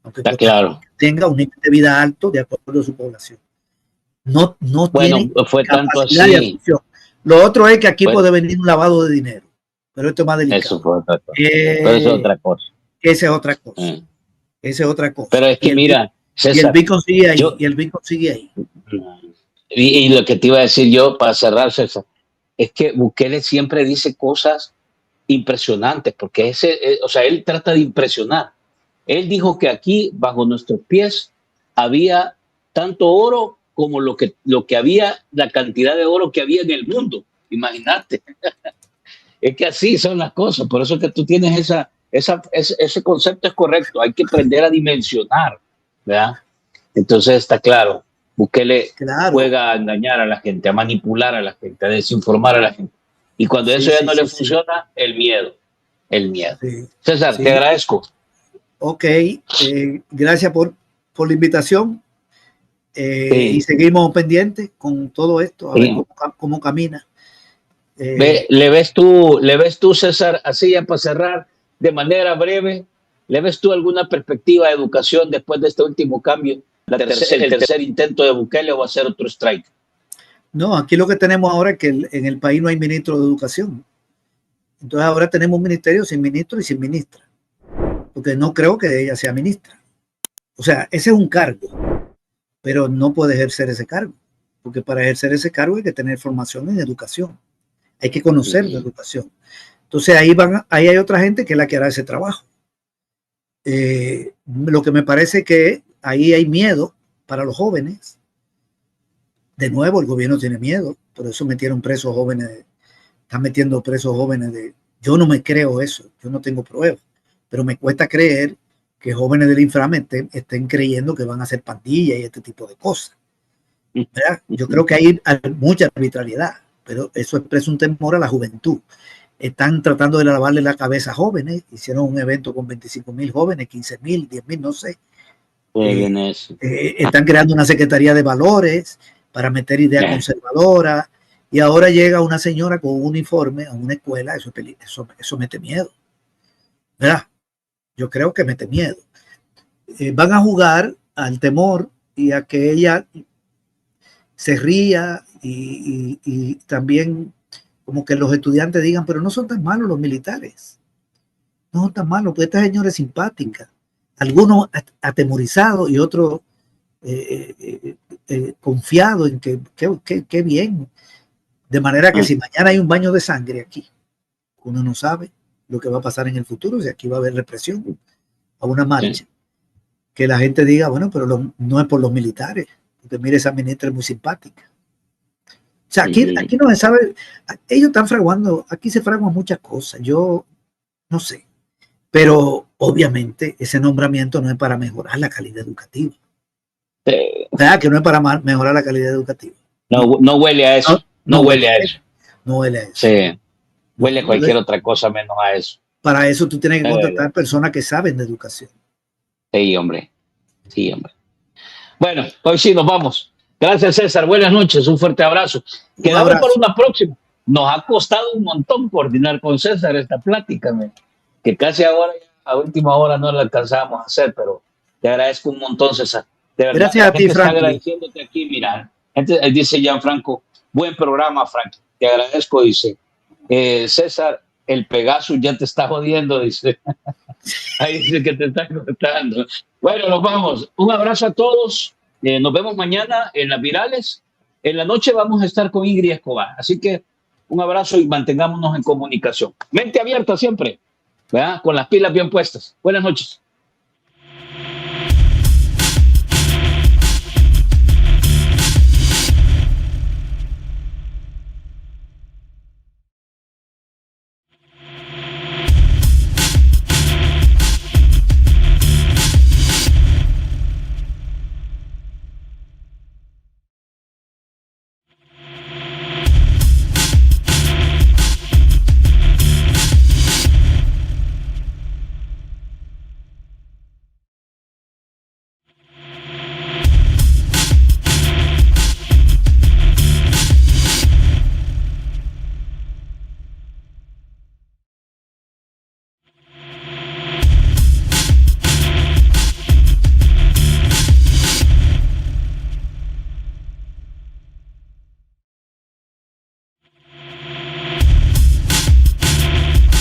Aunque Está Costa claro. Rica tenga un nivel de vida alto de acuerdo a su población. No tiene fue tanto así. De absorción. Lo otro es que aquí puede venir un lavado de dinero. Pero esto es más delicado. Eso fue otra cosa. Pero eso es otra cosa. Esa es otra cosa. Esa es otra cosa. Pero es que mira, César, y el Bitcoin sigue ahí. Y el Bitcoin sigue ahí. Y lo que te iba a decir yo para cerrar, César, es que Bukele siempre dice cosas impresionantes, porque él trata de impresionar. Él dijo que aquí, bajo nuestros pies, había tanto oro como lo que había, la cantidad de oro que había en el mundo. Imagínate. Es que así son las cosas. Por eso que tú tienes ese concepto es correcto. Hay que aprender a dimensionar, ¿verdad? Entonces está claro. Bukele juega a engañar a la gente, a manipular a la gente, a desinformar a la gente. Y cuando eso ya no le funciona, el miedo. Sí. César, te agradezco. Ok, gracias por la invitación. Y seguimos pendientes con todo esto, a ver cómo camina. ¿Le ves tú, César, así ya para cerrar, de manera breve, le ves tú alguna perspectiva de educación después de este último cambio? ¿El tercer intento de Bukele o va a ser otro strike? No, aquí lo que tenemos ahora es que en el país no hay ministro de educación. Entonces ahora tenemos un ministerio sin ministro y sin ministra. Porque no creo que ella sea ministra. O sea, ese es un cargo, pero no puede ejercer ese cargo. Porque para ejercer ese cargo hay que tener formación en educación. Hay que conocer la educación. Entonces ahí hay otra gente que es la que hará ese trabajo. Lo que me parece que ahí hay miedo para los jóvenes. De nuevo, el gobierno tiene miedo. Por eso metieron presos jóvenes. Están metiendo presos jóvenes yo no me creo eso. Yo no tengo pruebas. Pero me cuesta creer que jóvenes del inframe estén creyendo que van a hacer pandillas y este tipo de cosas. ¿Verdad? Yo creo que hay mucha arbitrariedad. pero eso expresa un temor a la juventud. Están tratando de lavarle la cabeza a jóvenes, hicieron un evento con 25,000 jóvenes, 15,000, 10,000, no sé. Están creando una secretaría de valores para meter ideas conservadoras, y ahora llega una señora con un uniforme a una escuela. Eso mete miedo, ¿verdad? Yo creo que mete miedo. Van a jugar al temor y a que ella se ría, y también como que los estudiantes digan, pero no son tan malos los militares, no son tan malos, porque esta señora es simpática. Algunos atemorizados y otros confiados en que bien. De manera que si mañana hay un baño de sangre aquí, uno no sabe lo que va a pasar en el futuro, si aquí va a haber represión a una marcha. Que la gente diga, bueno, pero no es por los militares, porque mire, esa ministra es muy simpática. O sea, aquí no se sabe, ellos están fraguando, aquí se fraguan muchas cosas, yo no sé, pero obviamente ese nombramiento no es para mejorar la calidad educativa. ¿Verdad que no es para mejorar la calidad educativa? No huele a eso, no huele a eso. No huele a eso. Sí, huele a cualquier otra cosa menos a eso. Para eso tú tienes que contratar personas que saben de educación. Sí, hombre. Sí, hombre. Bueno, hoy sí nos vamos. Gracias, César. Buenas noches. Un fuerte abrazo. Quedamos para una próxima. Nos ha costado un montón coordinar con César esta plática, que casi ahora, a última hora, no la alcanzábamos a hacer, pero te agradezco un montón, César. De verdad, gracias a ti, Frank. Agradeciéndote aquí, mira. Dice Gianfranco, buen programa, Frank. Te agradezco, dice. César, el Pegasus ya te está jodiendo, dice. Ahí dice que te está contando. Bueno, nos vamos. Un abrazo a todos. Nos vemos mañana en las virales. En la noche vamos a estar con Ingrid Escobar. Así que un abrazo y mantengámonos en comunicación. Mente abierta siempre, ¿verdad? Con las pilas bien puestas. Buenas noches.